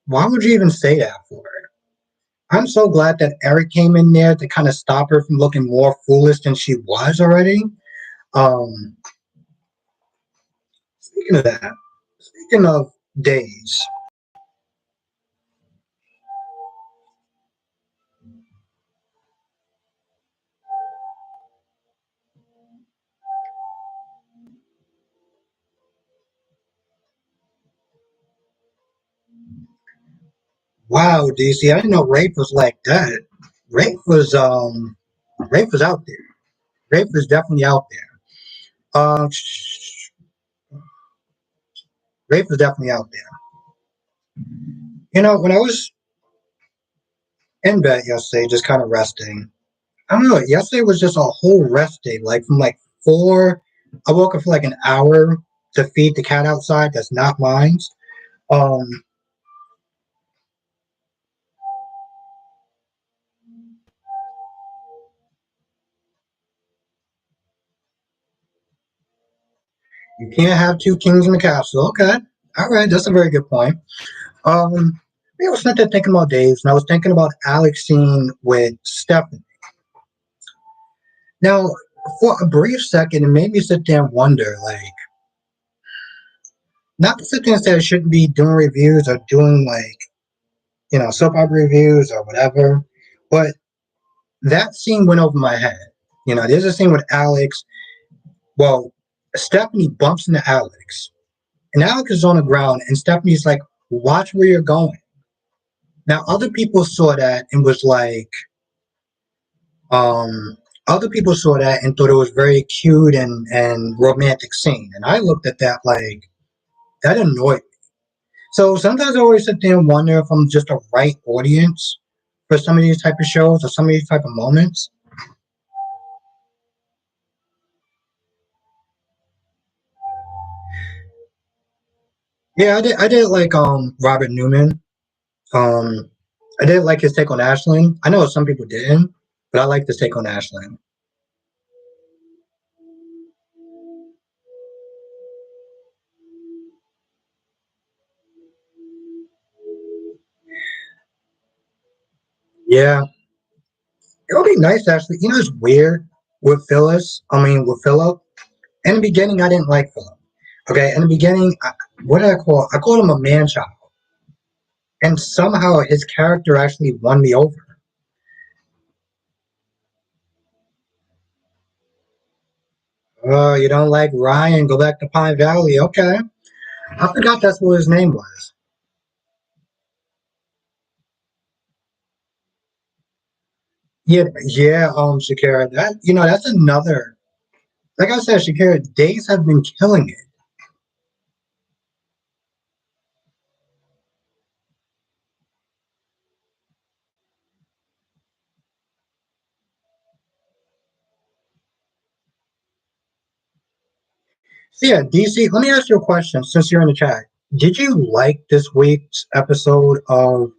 why would you even say that for her? I'm so glad that Eric came in there to kind of stop her from looking more foolish than she was already. Um, Speaking of that, speaking of days, wow, DC, I didn't know Rafe was like that. Rafe was um Rafe was out there. Rafe was definitely out there. Rafe was definitely out there. When I was in bed yesterday, just kind of resting, I don't know. Yesterday was just a whole rest day. Like from like 4, I woke up for like an hour to feed the cat outside. That's not mine. Um, you can't have two kings in the castle. Okay, all right, that's a very good point. Um, I was sitting there thinking about days, and I was thinking about Alex scene with Stephanie. Now, for a brief second, it made me sit there and wonder, like, not to sit there and say I shouldn't be doing reviews or doing like, soap opera reviews or whatever, but that scene went over my head. There's a scene with Alex. Well, Stephanie bumps into Alex, and Alex is on the ground, and Stephanie's like, "Watch where you're going." Now, other people saw that and was like, um, other people saw that and thought it was very cute and romantic scene, and I looked at that like that annoyed me. So sometimes I always sit there and wonder if I'm just a right audience for some of these type of shows or some of these type of moments. Yeah, I did like Robert Newman. Um, I did like his take on Ashland. I know some people didn't, but I like his take on Ashland. Yeah, it would be nice actually. It's weird with Phyllis. I mean, with Philip. In the beginning, I didn't like Philip. Okay, in the beginning, what did I call? I called him a man child, and somehow his character actually won me over. Oh, you don't like Ryan? Go back to Pine Valley. Okay, I forgot that's what his name was. Yeah, yeah. Shakira. That's another. Like I said, Shakira, days have been killing it. So yeah, DC. Let me ask you a question. Since you're in the chat, did you like this week's episode of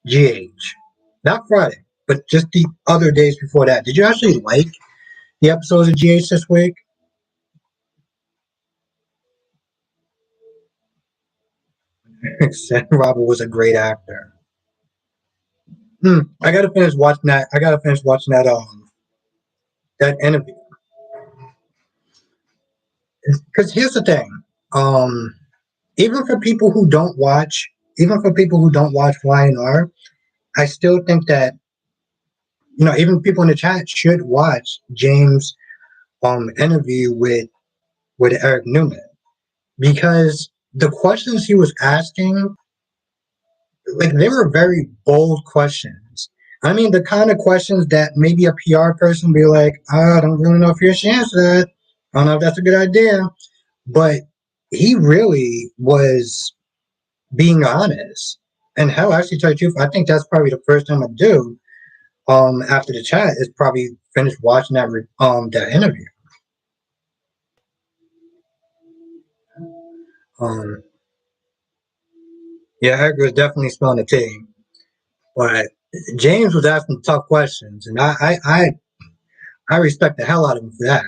GH? Not Friday, but just the other days before that. Did you actually like the episodes of GH this week? Sam Robert was a great actor. I gotta finish watching that. I gotta finish watching that interview. Because here's the thing. Um, even for people who don't watch, even for people who don't watch YNR, I still think that even people in the chat should watch James' interview with Eric Newman because the questions he was asking, like they were very bold questions. I mean, the kind of questions that maybe a PR person be like, "I don't really know if you should answer that. I don't know if that's a good idea." But he really was being honest. And hell, actually, tell you the truth, I think that's probably the first time I do. After the chat, is probably finish watching that interview. Um, yeah, Eric was definitely spilling the tea, but James was asking tough questions, and I respect the hell out of him for that.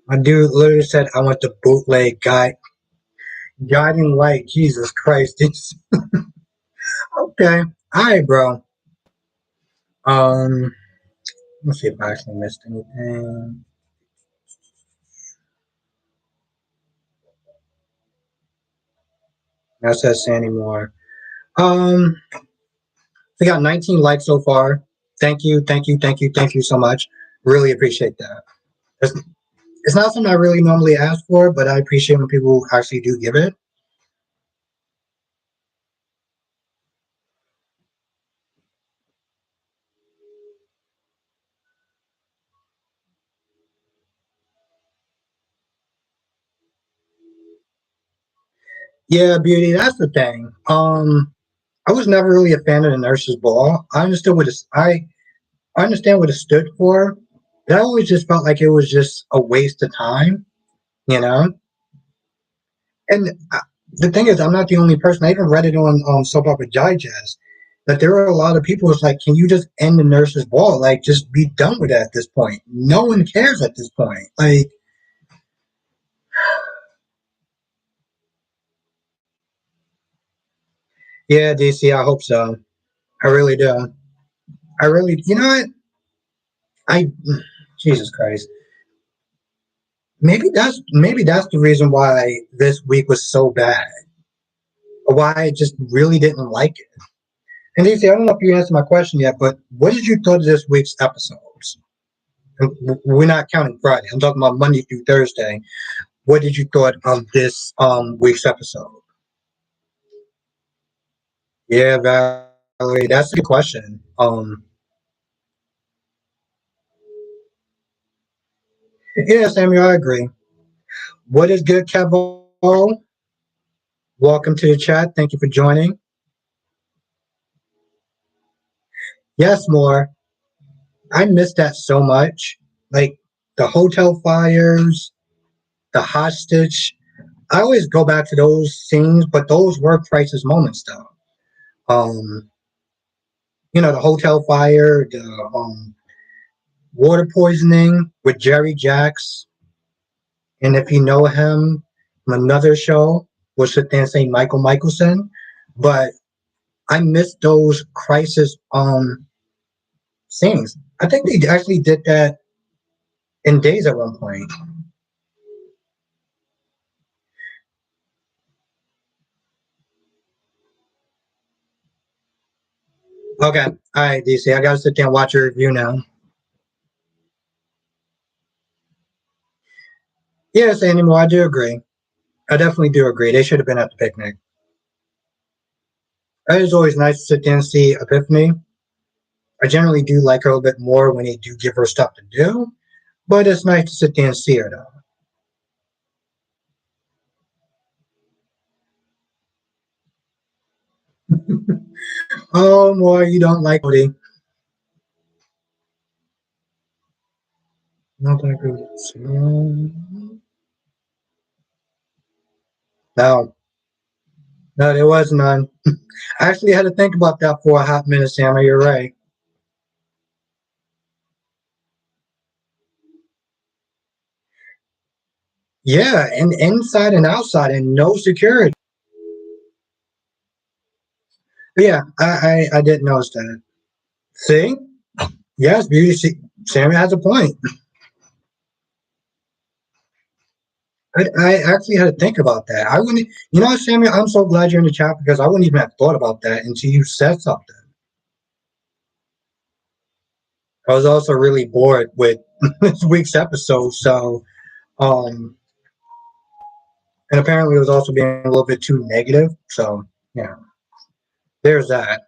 My dude literally said, "I want the bootleg guiding light." Jesus Christ, it's okay. All right, bro. Um, let's see if I actually missed anything. That says Sandy Moore. Um, we got 19 likes so far. Thank you, thank you, thank you, thank you so much. Really appreciate that. It's, it's not something I really normally ask for, but I appreciate when people actually do give it. Yeah, beauty. That's the thing. I was never really a fan of the Nurses Ball. I understood what I understand what it stood for. But I always just felt like it was just a waste of time, you know. And the thing is, I'm not the only person. I even read it on Soap Opera Digest that there are a lot of people. It's like, can you just end the Nurses Ball? Like, just be done with it at this point. No one cares at this point. Like, yeah, DC. I hope so. I really do. I really, you know what? I, Jesus Christ. Maybe that's the reason why this week was so bad, or why I just really didn't like it. And DC, I don't know if you answered my question yet, but what did you thought of this week's episodes? We're not counting Friday. I'm talking about Monday through Thursday. What did you thought of this week's episode? Yeah, Valerie, that's a good question. Yeah, Samuel, I agree. What is good, Kevo? Welcome to the chat. Thank you for joining. Yes, more. I miss that so much. Like the hotel fires, the hostage. I always go back to those scenes, but those were crisis moments, though. Um, the hotel fire, the water poisoning with Jerry Jacks, and if you know him, another show will sit there and say Michael Michelson, but I miss those crisis scenes. I think they actually did that in Days at one point. Okay, all right, DC, I gotta sit there and watch your review now. Yes, anymore. I do agree. I definitely do agree. They should have been at the picnic. It is always nice to sit there and see Epiphany. I generally do like her a little bit more when they do give her stuff to do, but it's nice to sit there and see her though. Oh, more you don't like Cody. Not that good. No, no, there was none. I actually had to think about that for a hot minute, Sammy. You're right. Yeah, and inside and outside, and no security. But yeah, I didn't notice that. See? Yes, beauty. Sammy has a point. I actually had to think about that. I wouldn't, what, Sammy? I'm so glad you're in the chat because I wouldn't even have thought about that until you said something. I was also really bored with this week's episode, so um, and apparently it was also being a little bit too negative. So yeah, there's that.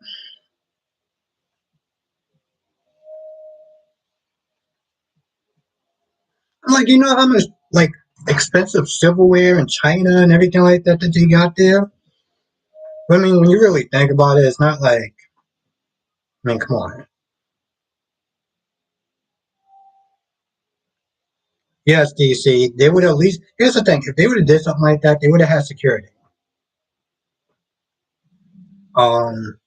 Like, how much like expensive silverware and china and everything like that that they got there. I mean, when you really think about it, it's not like, I mean, come on. Yes, DC, they would at least. Here's the thing: if they would have did something like that, they would have had security. Um,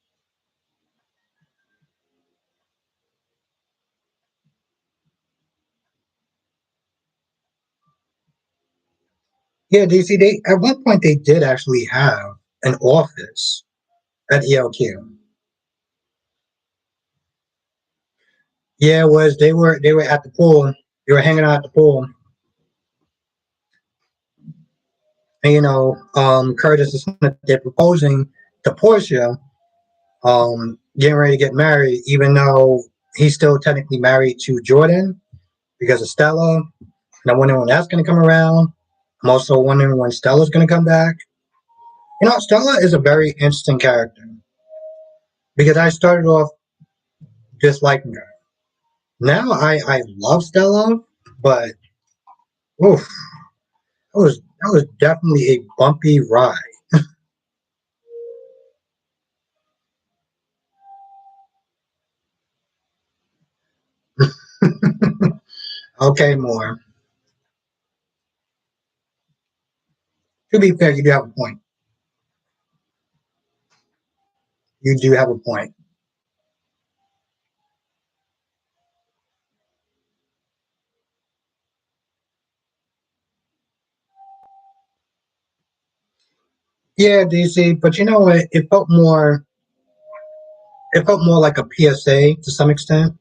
yeah, DC. They at one point they did actually have an office at ELQ. Yeah, it was they were at the pool. They were hanging out at the pool, and Curtis is they're proposing to Portia, getting ready to get married, even though he's still technically married to Jordan because of Stella. And I'm wondering when that's going to come around. I'm also wondering when Stella's going to come back. Stella is a very interesting character because I started off disliking her. Now I love Stella, but oof, that was definitely a bumpy ride. Okay, more. To be fair, you do have a point. You do have a point. Yeah, DC, but you know what? It felt more like a PSA to some extent.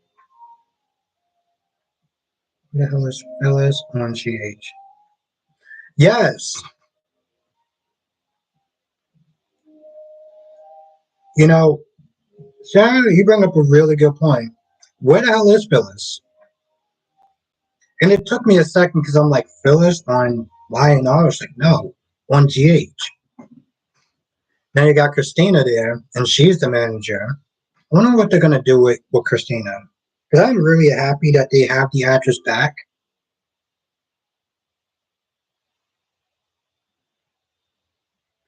What the hell is LS on GH? Yes. You know, Sharon, you bring up a really good point. Where the hell is Phyllis? And it took me a second because I'm like, Phyllis on YNR? I was like, no, on GH. Now you got Christina there, and she's the manager. I wonder what they're gonna do with Christina. Because I'm really happy that they have the actress back.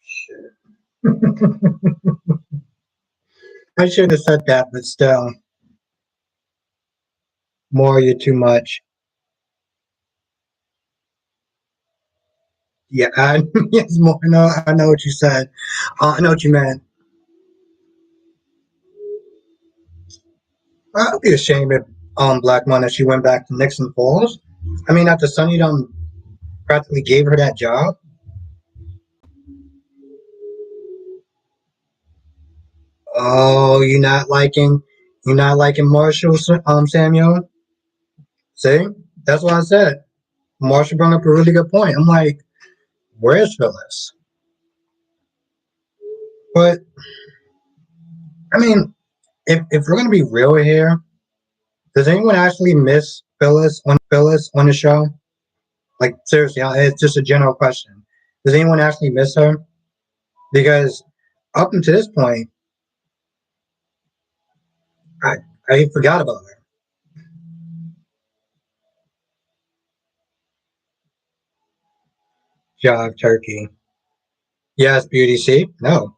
Shit. I shouldn't have said that, but still, more you too much. Yeah, yes, more. No, I know what you said. I know what you meant. I'd be ashamed if Black Mona she went back to Nixon Falls. I mean, after Sonny Dom practically gave her that job. Oh, you're not liking Marshall, Samuel. See, that's what I said. Marshall brought up a really good point. I'm like, where's Phyllis? But I mean, if we're gonna be real here, does anyone actually miss Phyllis on the show? Like seriously, it's just a general question. Does anyone actually miss her? Because up until this point, I I forgot about her. Jive Turkey. Yes, Beauty. See, no.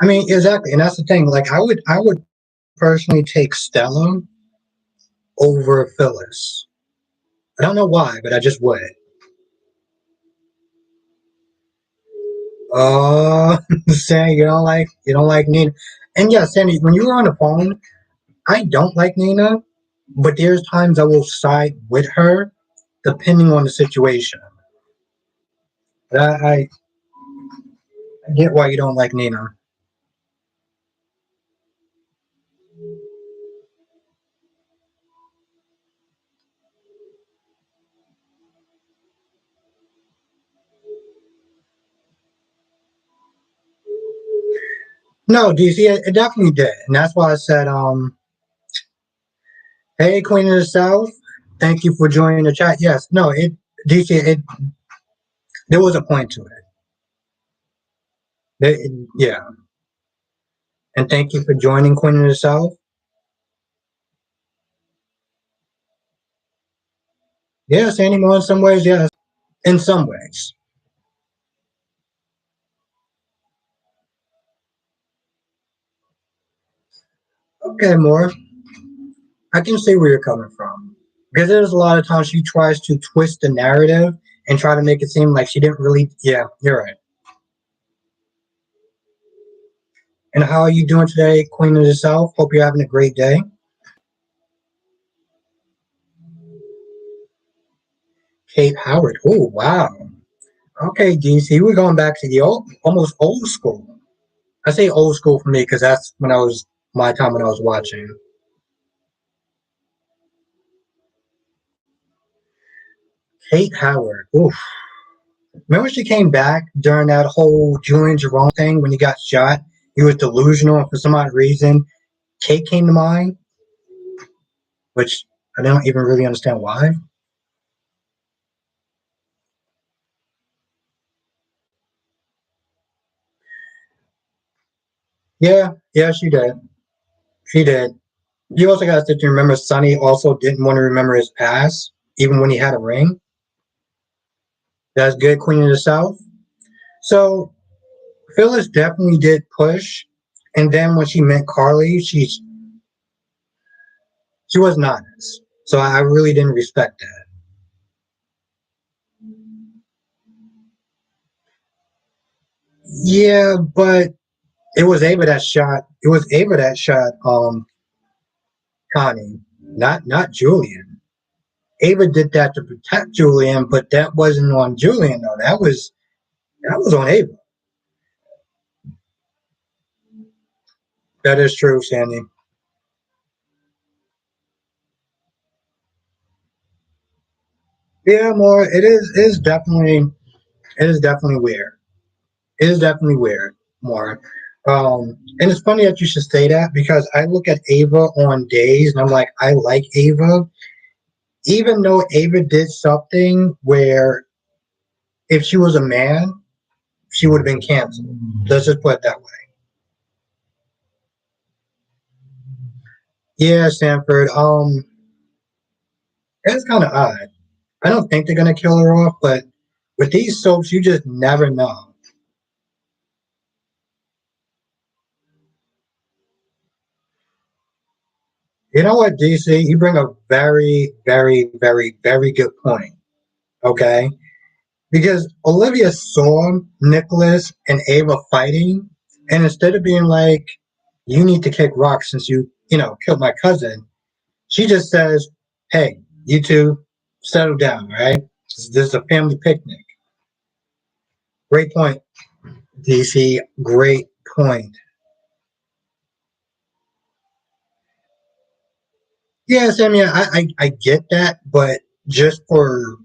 I mean, exactly, and that's the thing. Like, I would personally take Stella over Phyllis. I don't know why, but I just would. Uh, saying you don't like Nina, and yeah, Sandy, when you were on the phone, I don't like Nina, but there's times I will side with her depending on the situation. But I get why you don't like Nina. No, DC, it definitely did, and that's why I said, hey, Queen of the South, thank you for joining the chat. Yes, no, it DC, it there was a point to it. Yeah, and thank you for joining Queen of the South. Yes, anymore in some ways, yes, in some ways. Okay, more. I can see where you're coming from because there's a lot of times she tries to twist the narrative and try to make it seem like she didn't really. Yeah, you're right. And how are you doing today, Queen of the South? Hope you're having a great day. Kate Howard. Oh, wow. Okay, DC, we're going back to the almost old school. I say old school for me because that's when I was my time when I was watching. Kate Howard. Oof. Remember she came back during that whole Julian Jerome thing when he got shot? He was delusional, and for some odd reason, Kate came to mind, which I don't even really understand why. Yeah, yeah, she did. She did. You also got to remember Sonny also didn't want to remember his past, even when he had a ring. That's good, Queen of the South. So Phyllis definitely did push And then when she met Carly, she wasn't honest. So I really didn't respect that. Yeah, but it was Ava that shot Connie, not Julian. Ava did that to protect Julian, but that wasn't on Julian though. That was on Ava. That is true, Sandy. Yeah, more. It is definitely weird. It is definitely weird, more. And it's funny that you should say that because I look at Ava on days and I'm like, I like Ava, even though Ava did something where if she was a man, she would have been canceled. Let's just put it that way. Yeah, Sanford. It's kind of odd. I don't think they're gonna kill her off, but with these soaps, you just never know. You know what, DC? You bring a very, very, very, very good point. Okay, because Olivia saw Nicholas and Ava fighting, and instead of being like, "You need to kick rocks since you killed my cousin," she just says, "Hey, you two, settle down, all right? This is a family picnic." Great point, DC. Great point. Yes, I mean, I get that, but just for,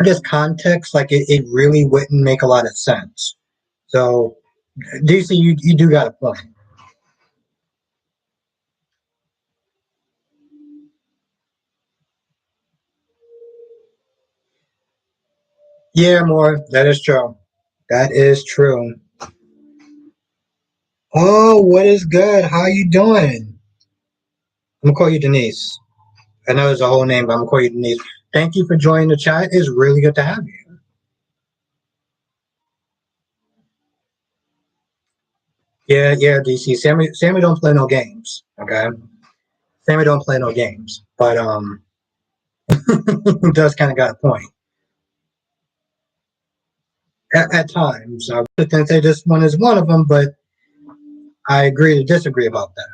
I guess, context, like it really wouldn't make a lot of sense. So, DC, you do got a point. Yeah, more. That is true. That is true. Oh, what is good? How you doing? I'm gonna call you Denise. I know it's a whole name, but I'm gonna call you Denise. Thank you for joining the chat. It's really good to have you. Yeah, yeah, DC. Sammy don't play no games. Okay, Sammy don't play no games, but does kind of got a point at times. I wouldn't say this one is one of them, but I agree to disagree about that.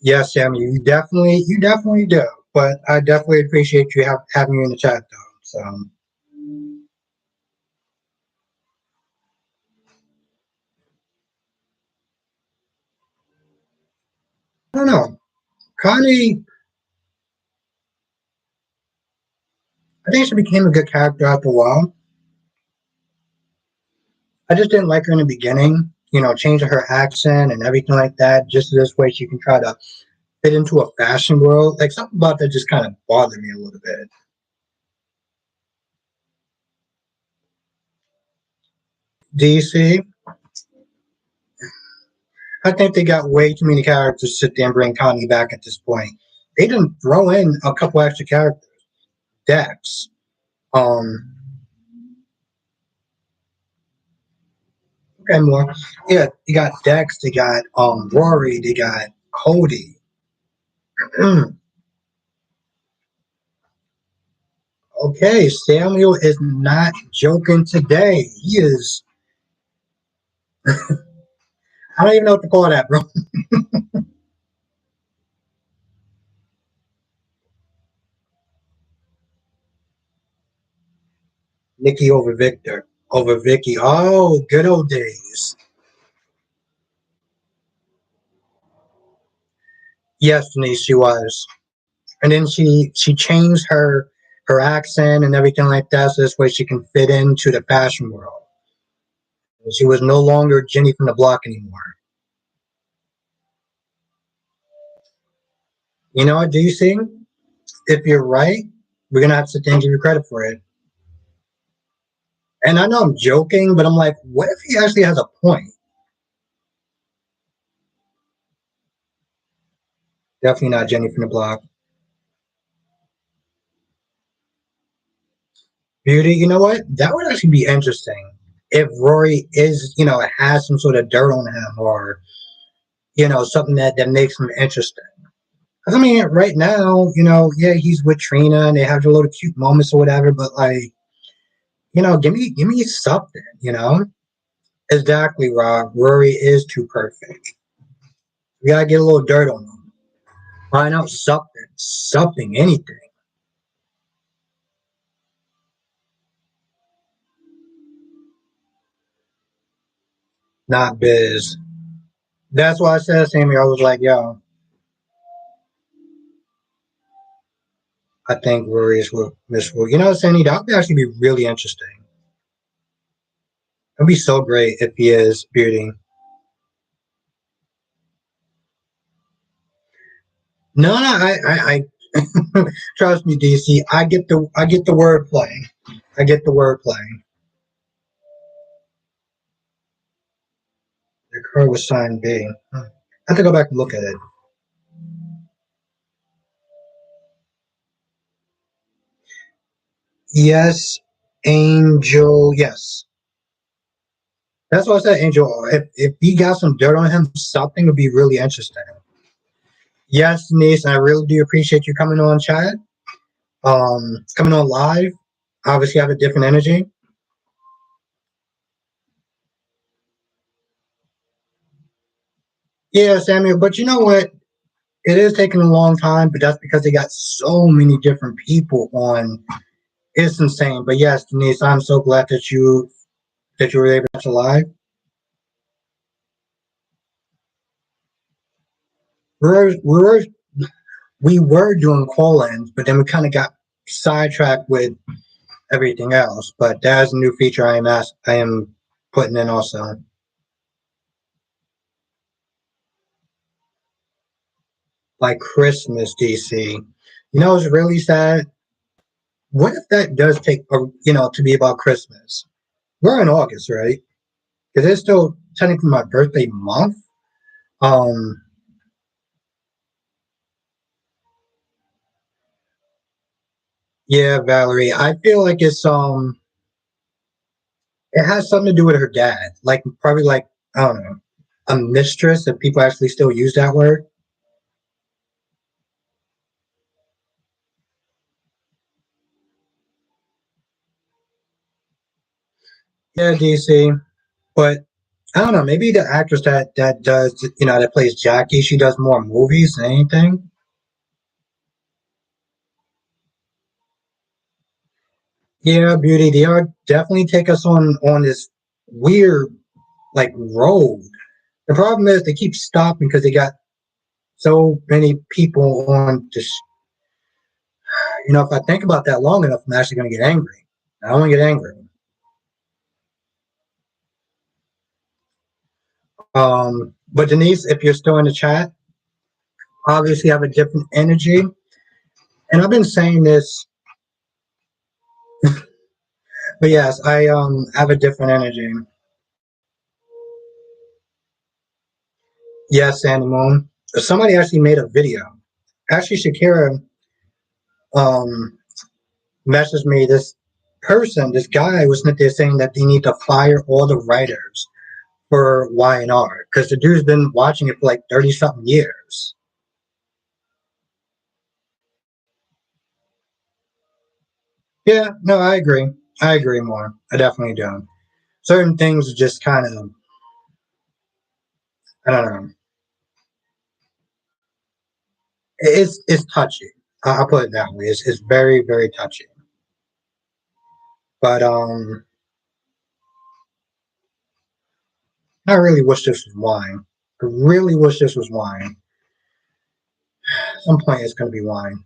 Yes, Sammy, you definitely do. But I definitely appreciate you having me in the chat, though. So I don't know. Connie, I think she became a good character after a while. I just didn't like her in the beginning. Changing her accent and everything like that, just this way she can try to fit into a fashion world. Like something about that just kind of bothered me a little bit. DC, I think they got way too many characters to sit there and bring Connie back at this point. They didn't throw in a couple extra characters. Dex. Um, okay, more. Yeah, you got Dex, they got Rory, they got Cody. Okay, Samuel is not joking today. He is, I don't even know what to call that, bro. Nikki over Victor. Over Vicky. Oh, good old days. Yes, Denise, she was. And then she changed her accent and everything like that, so this way she can fit into the fashion world. She was no longer Jenny from the block anymore. You know what, do you see? If you're right, we're gonna have to sit there and give you credit for it. And I know I'm joking, but I'm like, what if he actually has a point? Definitely not Jenny from the block. Beauty, you know what? That would actually be interesting if Rory is, has some sort of dirt on him or, something that makes him interesting. Because, I mean, right now, yeah, he's with Trina and they have their little cute moments or whatever, but like, give me something, Exactly, Rob. Rory is too perfect. We gotta get a little dirt on him. Find out something, anything. Not Biz. That's why I said, Sammy, I was like, yo, I think Rory is with Miss Wu. Sandy, that would actually be really interesting. It'd be so great if he is Beauty. No, no, I trust me, DC. I get the wordplay. I get the wordplay. The card was signed B. I have to go back and look at it. Yes, Angel. Yes, that's what I said, Angel. If he got some dirt on him, something would be really interesting. Yes, Denise, I really do appreciate you coming on chat. Coming on live. Obviously, have a different energy. Yeah, Samuel. But you know what? It is taking a long time, but that's because they got so many different people on. It's insane. But yes, Denise, I'm so glad that you were able to live. We were we were doing call-ins, but then we kind of got sidetracked with everything else. But that's a new feature I am putting in also. Like Christmas, DC. It's really sad. What if that does take, to be about Christmas? We're in August, right? Because it's still technically my birthday month. Um, yeah, Valerie. I feel like it has something to do with her dad. Like probably like I don't know, a mistress. If people actually still use that word. Yeah, DC. But I don't know. Maybe the actress that does that plays Jackie, she does more movies than anything. Yeah, Beauty. They are definitely take us on this weird like road. The problem is they keep stopping because they got so many people on this. If I think about that long enough, I'm actually going to get angry. I don't want to get angry. But Denise, if you're still in the chat, obviously have a different energy. And I've been saying this, but yes, I have a different energy. Yes, Sandy Moon. Somebody actually made a video. Actually, Shakira um messaged me. This guy was there saying that they need to fire all the writers for Y&R because the dude's been watching it for like 30 something years. Yeah, no, I agree. I agree more. I definitely do. Certain things are just kind of, I don't know. It's touchy. I'll put it that way. It's very very touchy. But I really wish this was wine. I really wish this was wine. At some point, it's gonna be wine.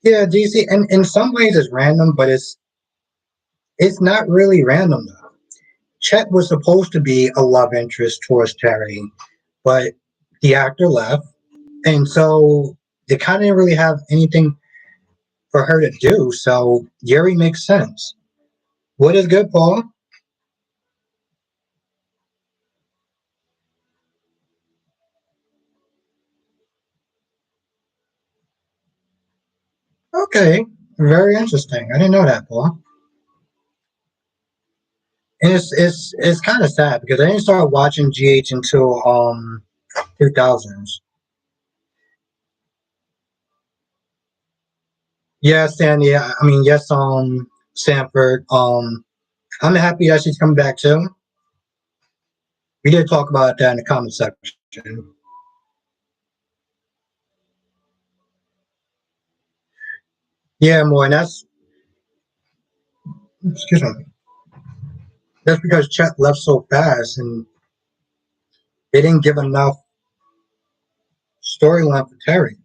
Yeah, DC, and in some ways it's random, but it's not really random though. Chet was supposed to be a love interest towards Terry, but the actor left, and so they kind of didn't really have anything for her to do. So Yuri makes sense. What is good, Paul? Okay, very interesting. I didn't know that, Paul. And it's kind of sad because I didn't start watching GH until 2000s. Yes, Sandy. I mean, yes, Sanford. I'm happy that she's coming back too. We did talk about that in the comment section. Yeah, more, and that's excuse me. That's because Chet left so fast, and they didn't give enough storyline for Terry.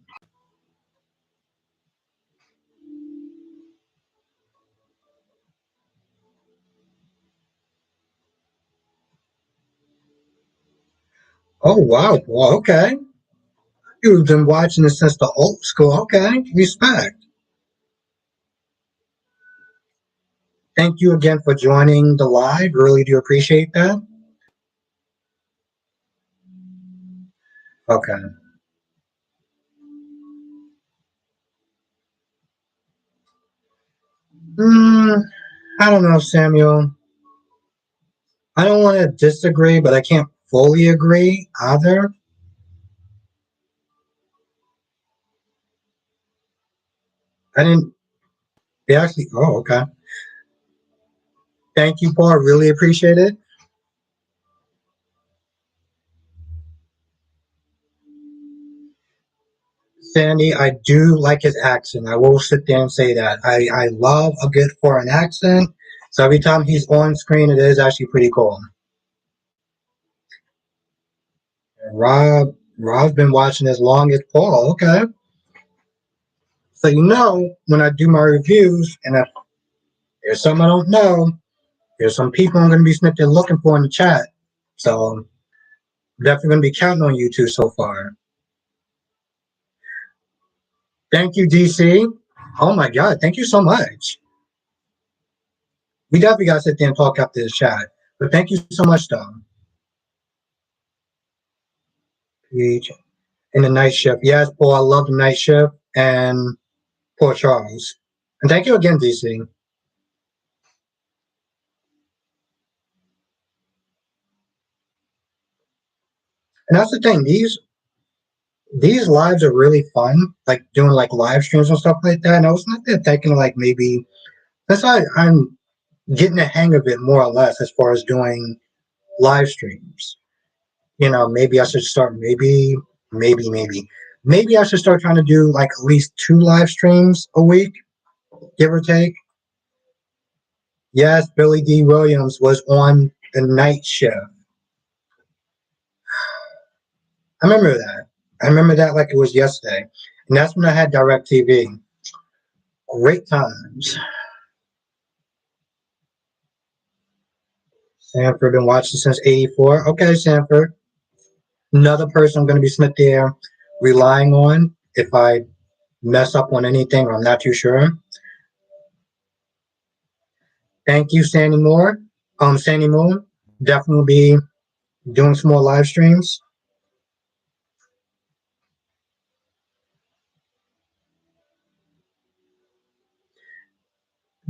Oh wow, well, okay. You've been watching it since the old school. Okay, respect. Thank you again for joining the live. Really do appreciate that. Okay. Hmm. I don't know, Samuel. I don't want to disagree, but I can't fully agree either. I didn't. They actually. Oh, okay. Thank you, Paul. I really appreciate it. Sandy, I do like his accent. I will sit there and say that. I love a good foreign accent. So every time he's on screen, it is actually pretty cool. Rob's been watching as long as Paul. Okay. So when I do my reviews, and if there's something I don't know, there's some people I'm going to be sitting there looking for in the chat. So I'm definitely going to be counting on you two so far. Thank you, DC. Oh my God, thank you so much. We definitely got to sit there and talk after the chat. But thank you so much, though. PH in the night shift. Yes, Paul, I love the night shift. And Paul Charles. And thank you again, DC. And that's the thing. These lives are really fun, like doing like live streams and stuff like that. And I was not there thinking like maybe that's why I'm getting the hang of it more or less as far as doing live streams. Maybe I should start maybe I should start trying to do like at least 2 live streams a week, give or take. Yes, Billy D. Williams was on the night shift. I remember that. I remember that like it was yesterday. And that's when I had Direct TV. Great times. Sanford been watching since '84. Okay, Sanford. Another person I'm gonna be sitting there relying on if I mess up on anything or I'm not too sure. Thank you, Sandy Moore. Sandy Moon. Definitely be doing some more live streams.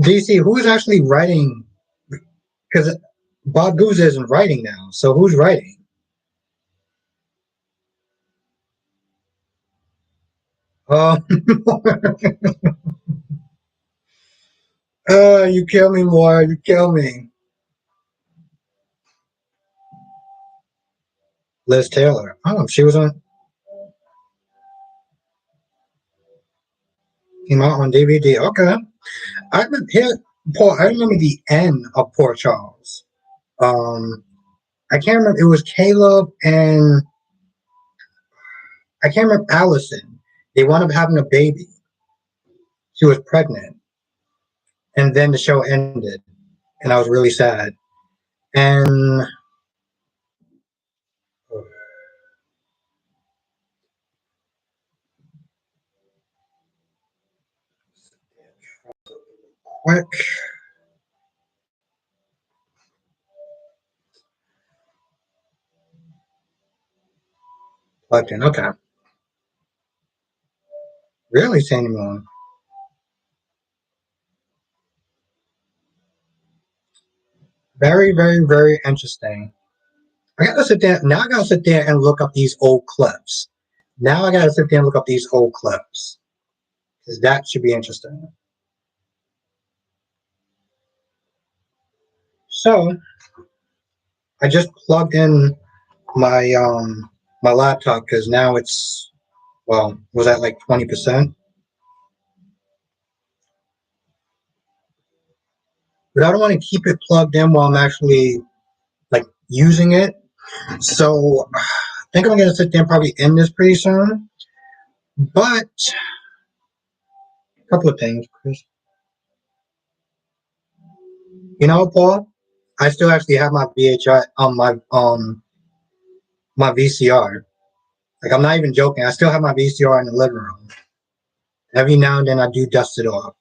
DC, who's actually writing? Because Bob Goose isn't writing now. So who's writing? Oh, you kill me, more. You kill me. Liz Taylor. Oh, she was on. Came out on DVD. Okay. I remember here, Paul. I remember the end of Poor Charles. Um, I can't remember. It was Caleb and I can't remember Allison. They wound up having a baby. She was pregnant, and then the show ended, and I was really sad. And quick, plugged in. Okay, really, Sandy Moon. Very, very, very interesting. I gotta sit there now. I gotta sit there and look up these old clips. Now I gotta sit there and look up these old clips because that should be interesting. So I just plugged in my my laptop because now it's was at like 20%. But I don't want to keep it plugged in while I'm actually like using it. So I think I'm gonna sit there and probably end this pretty soon. But a couple of things, Chris. You know, Paul, I still actually have my VHI on my VCR. Like I'm not even joking. I still have my VCR in the living room. Every now and then I do dust it off.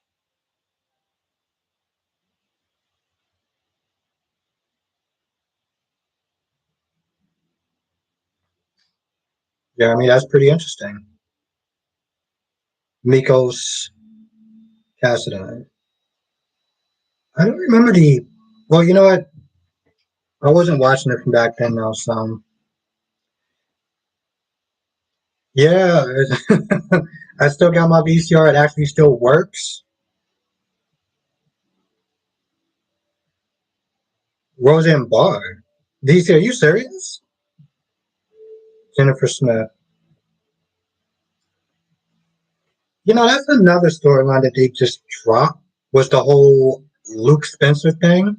Yeah, I mean that's pretty interesting. Mikos Cassadine. I don't remember the. Well, you know what? I wasn't watching it from back then though, so yeah. I still got my VCR. It actually still works. Roseanne Barr. DC, are you serious? Jennifer Smith. You know, that's another storyline that they just dropped was the whole Luke Spencer thing.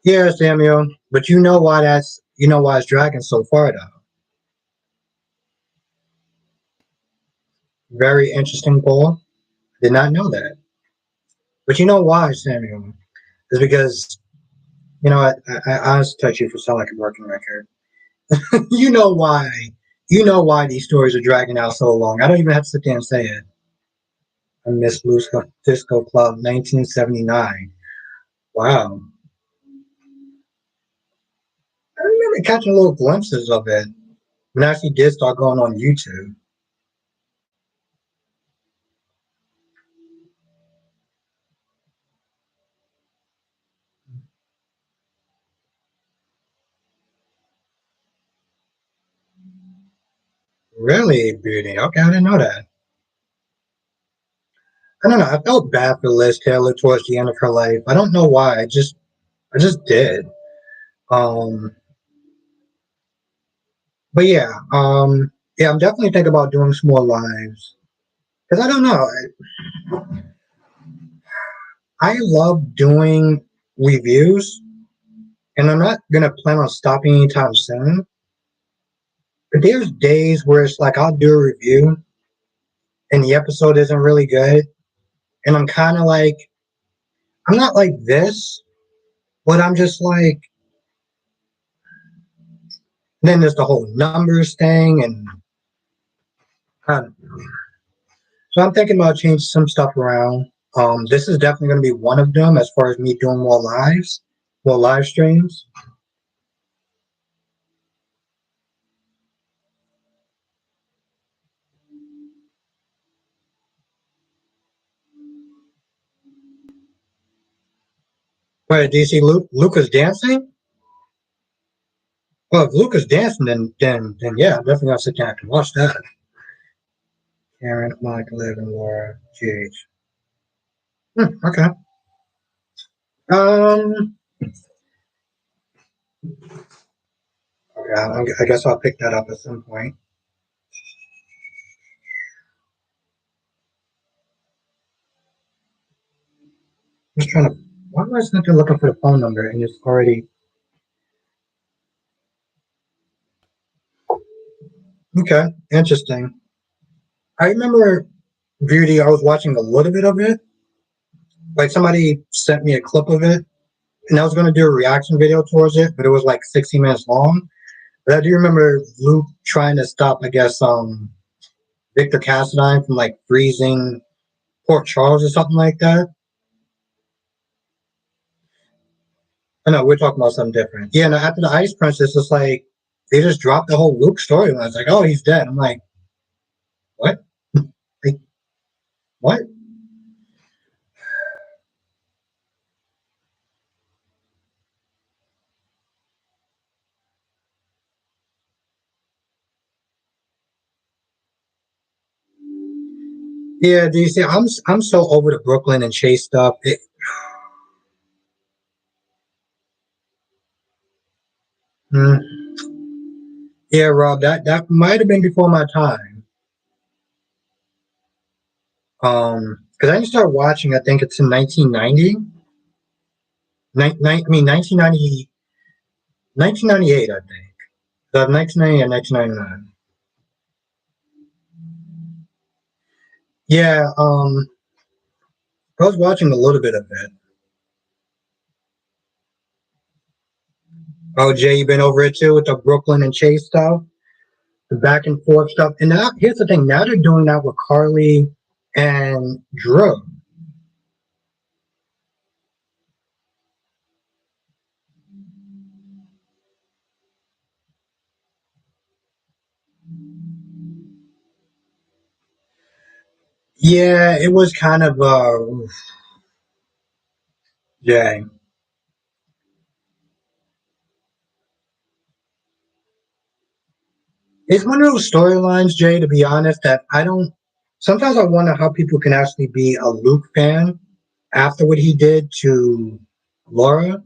Yeah, Samuel. But you know why it's dragging so far though. Very interesting, Paul. Did not know that. But you know why, Samuel? Is because you know I honestly touch you for sound like a broken record. you know why. You know why these stories are dragging out so long. I don't even have to sit there and say it. I miss Blues Disco Club 1979. Wow. I remember catching little glimpses of it when I actually did start going on YouTube. Really, Beauty. Okay, I didn't know that. I don't know. I felt bad for Liz Taylor towards the end of her life. I don't know why. I just did. Um, but yeah, I'm definitely thinking about doing some more lives because I don't know. I love doing reviews, and I'm not gonna plan on stopping anytime soon. But there's days where it's like I'll do a review and the episode isn't really good, and I'm kind of like I'm not like this, but I'm just like. Then there's the whole numbers thing, and uh, so I'm thinking about changing some stuff around. This is definitely going to be one of them as far as me doing more lives, more live streams. Wait, do you see Lucas dancing? Well, if Lucas dancing, then yeah, I'm definitely gonna sit down and watch that. Karen, Mike, Liv, and Laura, GH. Okay. Um. Okay, I guess I'll pick that up at some point. I'm just trying to. Why am I sitting there looking for the phone number and it's already okay? Interesting. I remember Beauty. I was watching a little bit of it. Like somebody sent me a clip of it, and I was going to do a reaction video towards it, but it was like 60 minutes long. But I do remember Luke trying to stop, I guess, Victor Cassadine from like freezing Port Charles or something like that. I know we're talking about something different. Yeah, no, after the Ice Princess, it's like they just dropped the whole Luke storyline. It's like, oh, he's dead. I'm like, what? Like, what? Yeah, do you see? I'm so over the Brooklyn and Chase stuff. Mm, yeah, Rob, that might have been before my time. Because I didn't start watching. I think it's in 1990. I mean 1990, 1998. I think. 1990 and 1999. Yeah. I was watching a little bit of it. Oh, Jay, you been over it too with the Brooklyn and Chase stuff, the back and forth stuff. And now, here's the thing: now they're doing that with Carly and Drew. Yeah, it was kind of Jay. It's one of those storylines, Jay. To be honest, that I don't. Sometimes I wonder how people can actually be a Luke fan after what he did to Laura.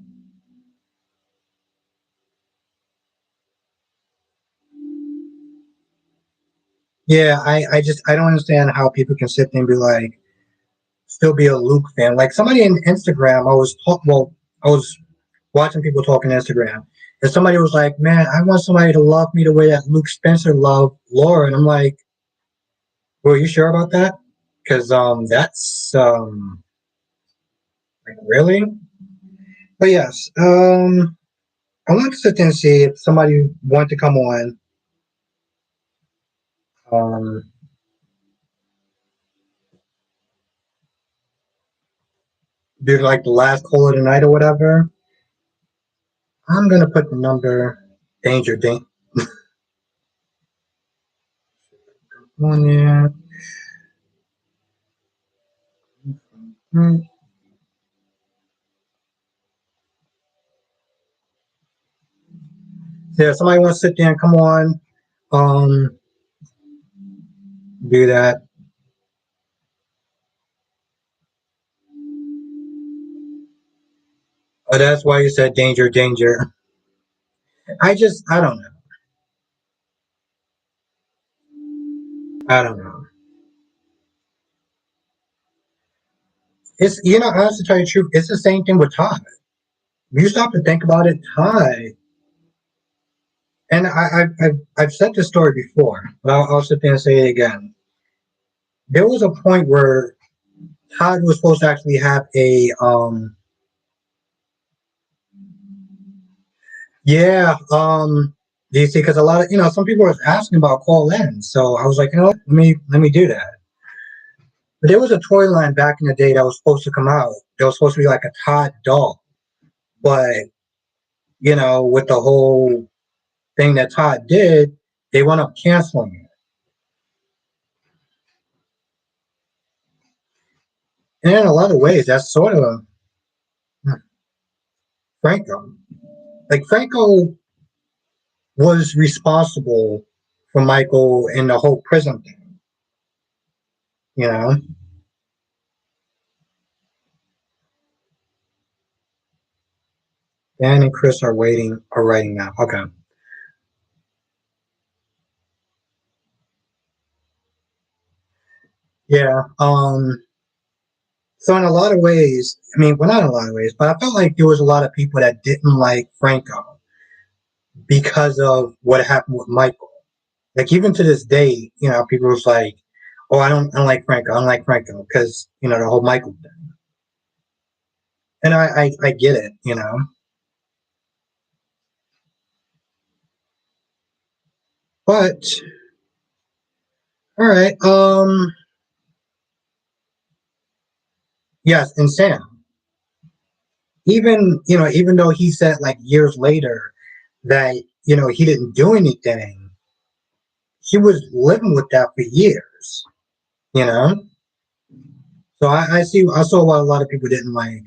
Yeah, I don't understand how people can sit there and be like, still be a Luke fan. Like somebody in Instagram, I was watching people talking Instagram, and somebody was like, "Man, I want somebody to love me the way that Luke Spencer loved Laura," and I'm like, "Well, are you sure about that? Because that's like really." But yes, I want to sit there and see if somebody want to come on, um, do like the last call of the night or whatever. I'm gonna put the number Danger Ding on there. Hmm. Yeah, somebody wants to sit there and come on, um, do that. Oh, that's why you said danger, danger. I don't know. I don't know. It's, honestly, to tell you the truth, it's the same thing with Todd. You stop to think about it, Todd. And I've said this story before, but I'll sit there and say it again. There was a point where Todd was supposed to actually have a, yeah, do you see? Because a lot of, some people were asking about call in, so I was like, what? Let me do that. But there was a toy line back in the day that was supposed to come out. There was supposed to be like a Todd doll, but with the whole thing that Todd did, they wound up canceling it. And in a lot of ways, that's sort of Franco. Like Franco was responsible for Michael and the whole prison thing. You know, Dan and Chris are writing now. Okay. Yeah. So in a lot of ways, I mean, well, not in a lot of ways, but I felt like there was a lot of people that didn't like Franco because of what happened with Michael. Like even to this day, people was like, "Oh, I don't like Franco. I don't like Franco because the whole Michael thing." And I get it. But all right, yes, and Sam, even though he said like years later that he didn't do anything, he was living with that for years. You know, so I saw what a lot of people didn't like.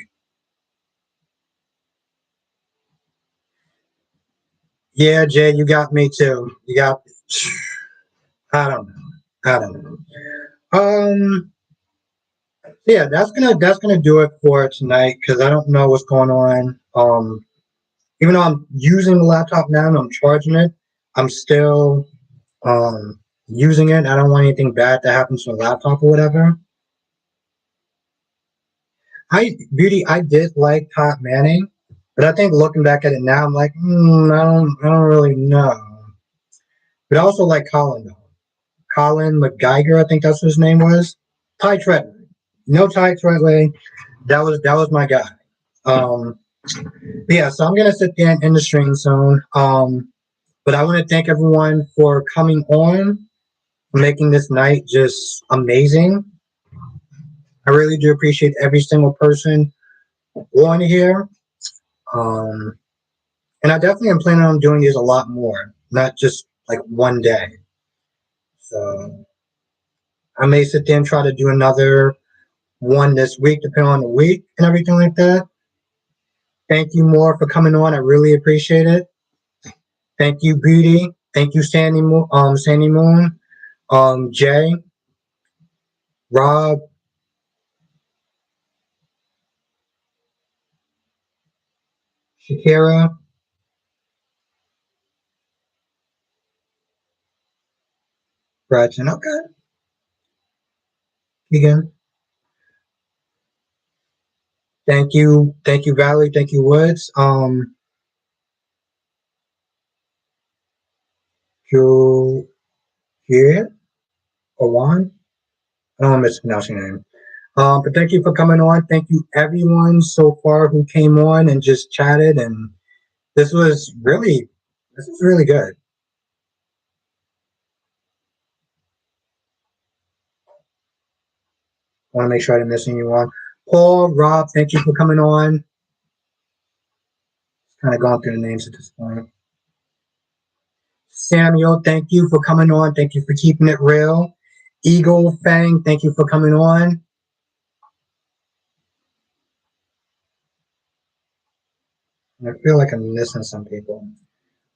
Yeah, Jay, you got me too. You got. I don't know. I don't know. Yeah, that's gonna do it for tonight because I don't know what's going on. Even though I'm using the laptop now and I'm charging it, I'm still using it. I don't want anything bad to happen to the laptop or whatever. I did like Top Manning, but I think looking back at it now, I'm like, I don't really know. But I also like Colin though. Colin McGeiger, I think that's what his name was. Ty Treadway. No Ty Treadway. That was my guy. Um, yeah, so I'm gonna sit there and end the stream soon. But I want to thank everyone for coming on, making this night just amazing. I really do appreciate every single person on here. Um, and I definitely am planning on doing these a lot more, not just like one day. So I may sit there and try to do another one this week, depending on the week and everything like that. Thank you more for coming on. I really appreciate it. Thank you, Beauty. Thank you, Sandy Moon, Jay, Rob, Shakira, Gretchen. Okay, Keegan. Thank you, Valerie. Thank you, Woods. Ju, yeah, or Juan. I don't want to mispronounce your name. But thank you for coming on. Thank you, everyone so far who came on and just chatted. And this was really, this was really good. I want to make sure I didn't miss anyone. Paul, Rob, thank you for coming on. Kind of going through the names at this point. Samuel, thank you for coming on. Thank you for keeping it real. Eagle Fang, thank you for coming on. I feel like I'm missing some people.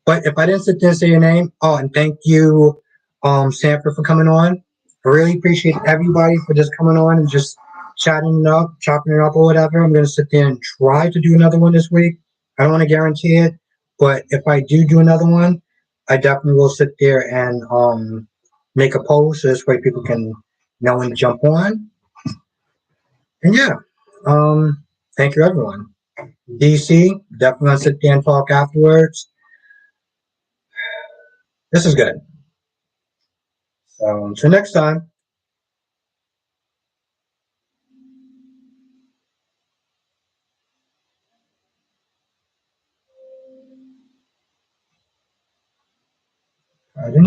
But if I didn't sit there and say your name, oh, and thank you, Sanford, for coming on. I really appreciate everybody for just coming on and just chatting it up, chopping it up or whatever. I'm going to sit there and try to do another one this week. I don't want to guarantee it, but if I do another one, I definitely will sit there and make a post so this way people can know when to jump on. And yeah, thank you, everyone. DC, definitely gonna sit there and talk afterwards. This is good. So until next time.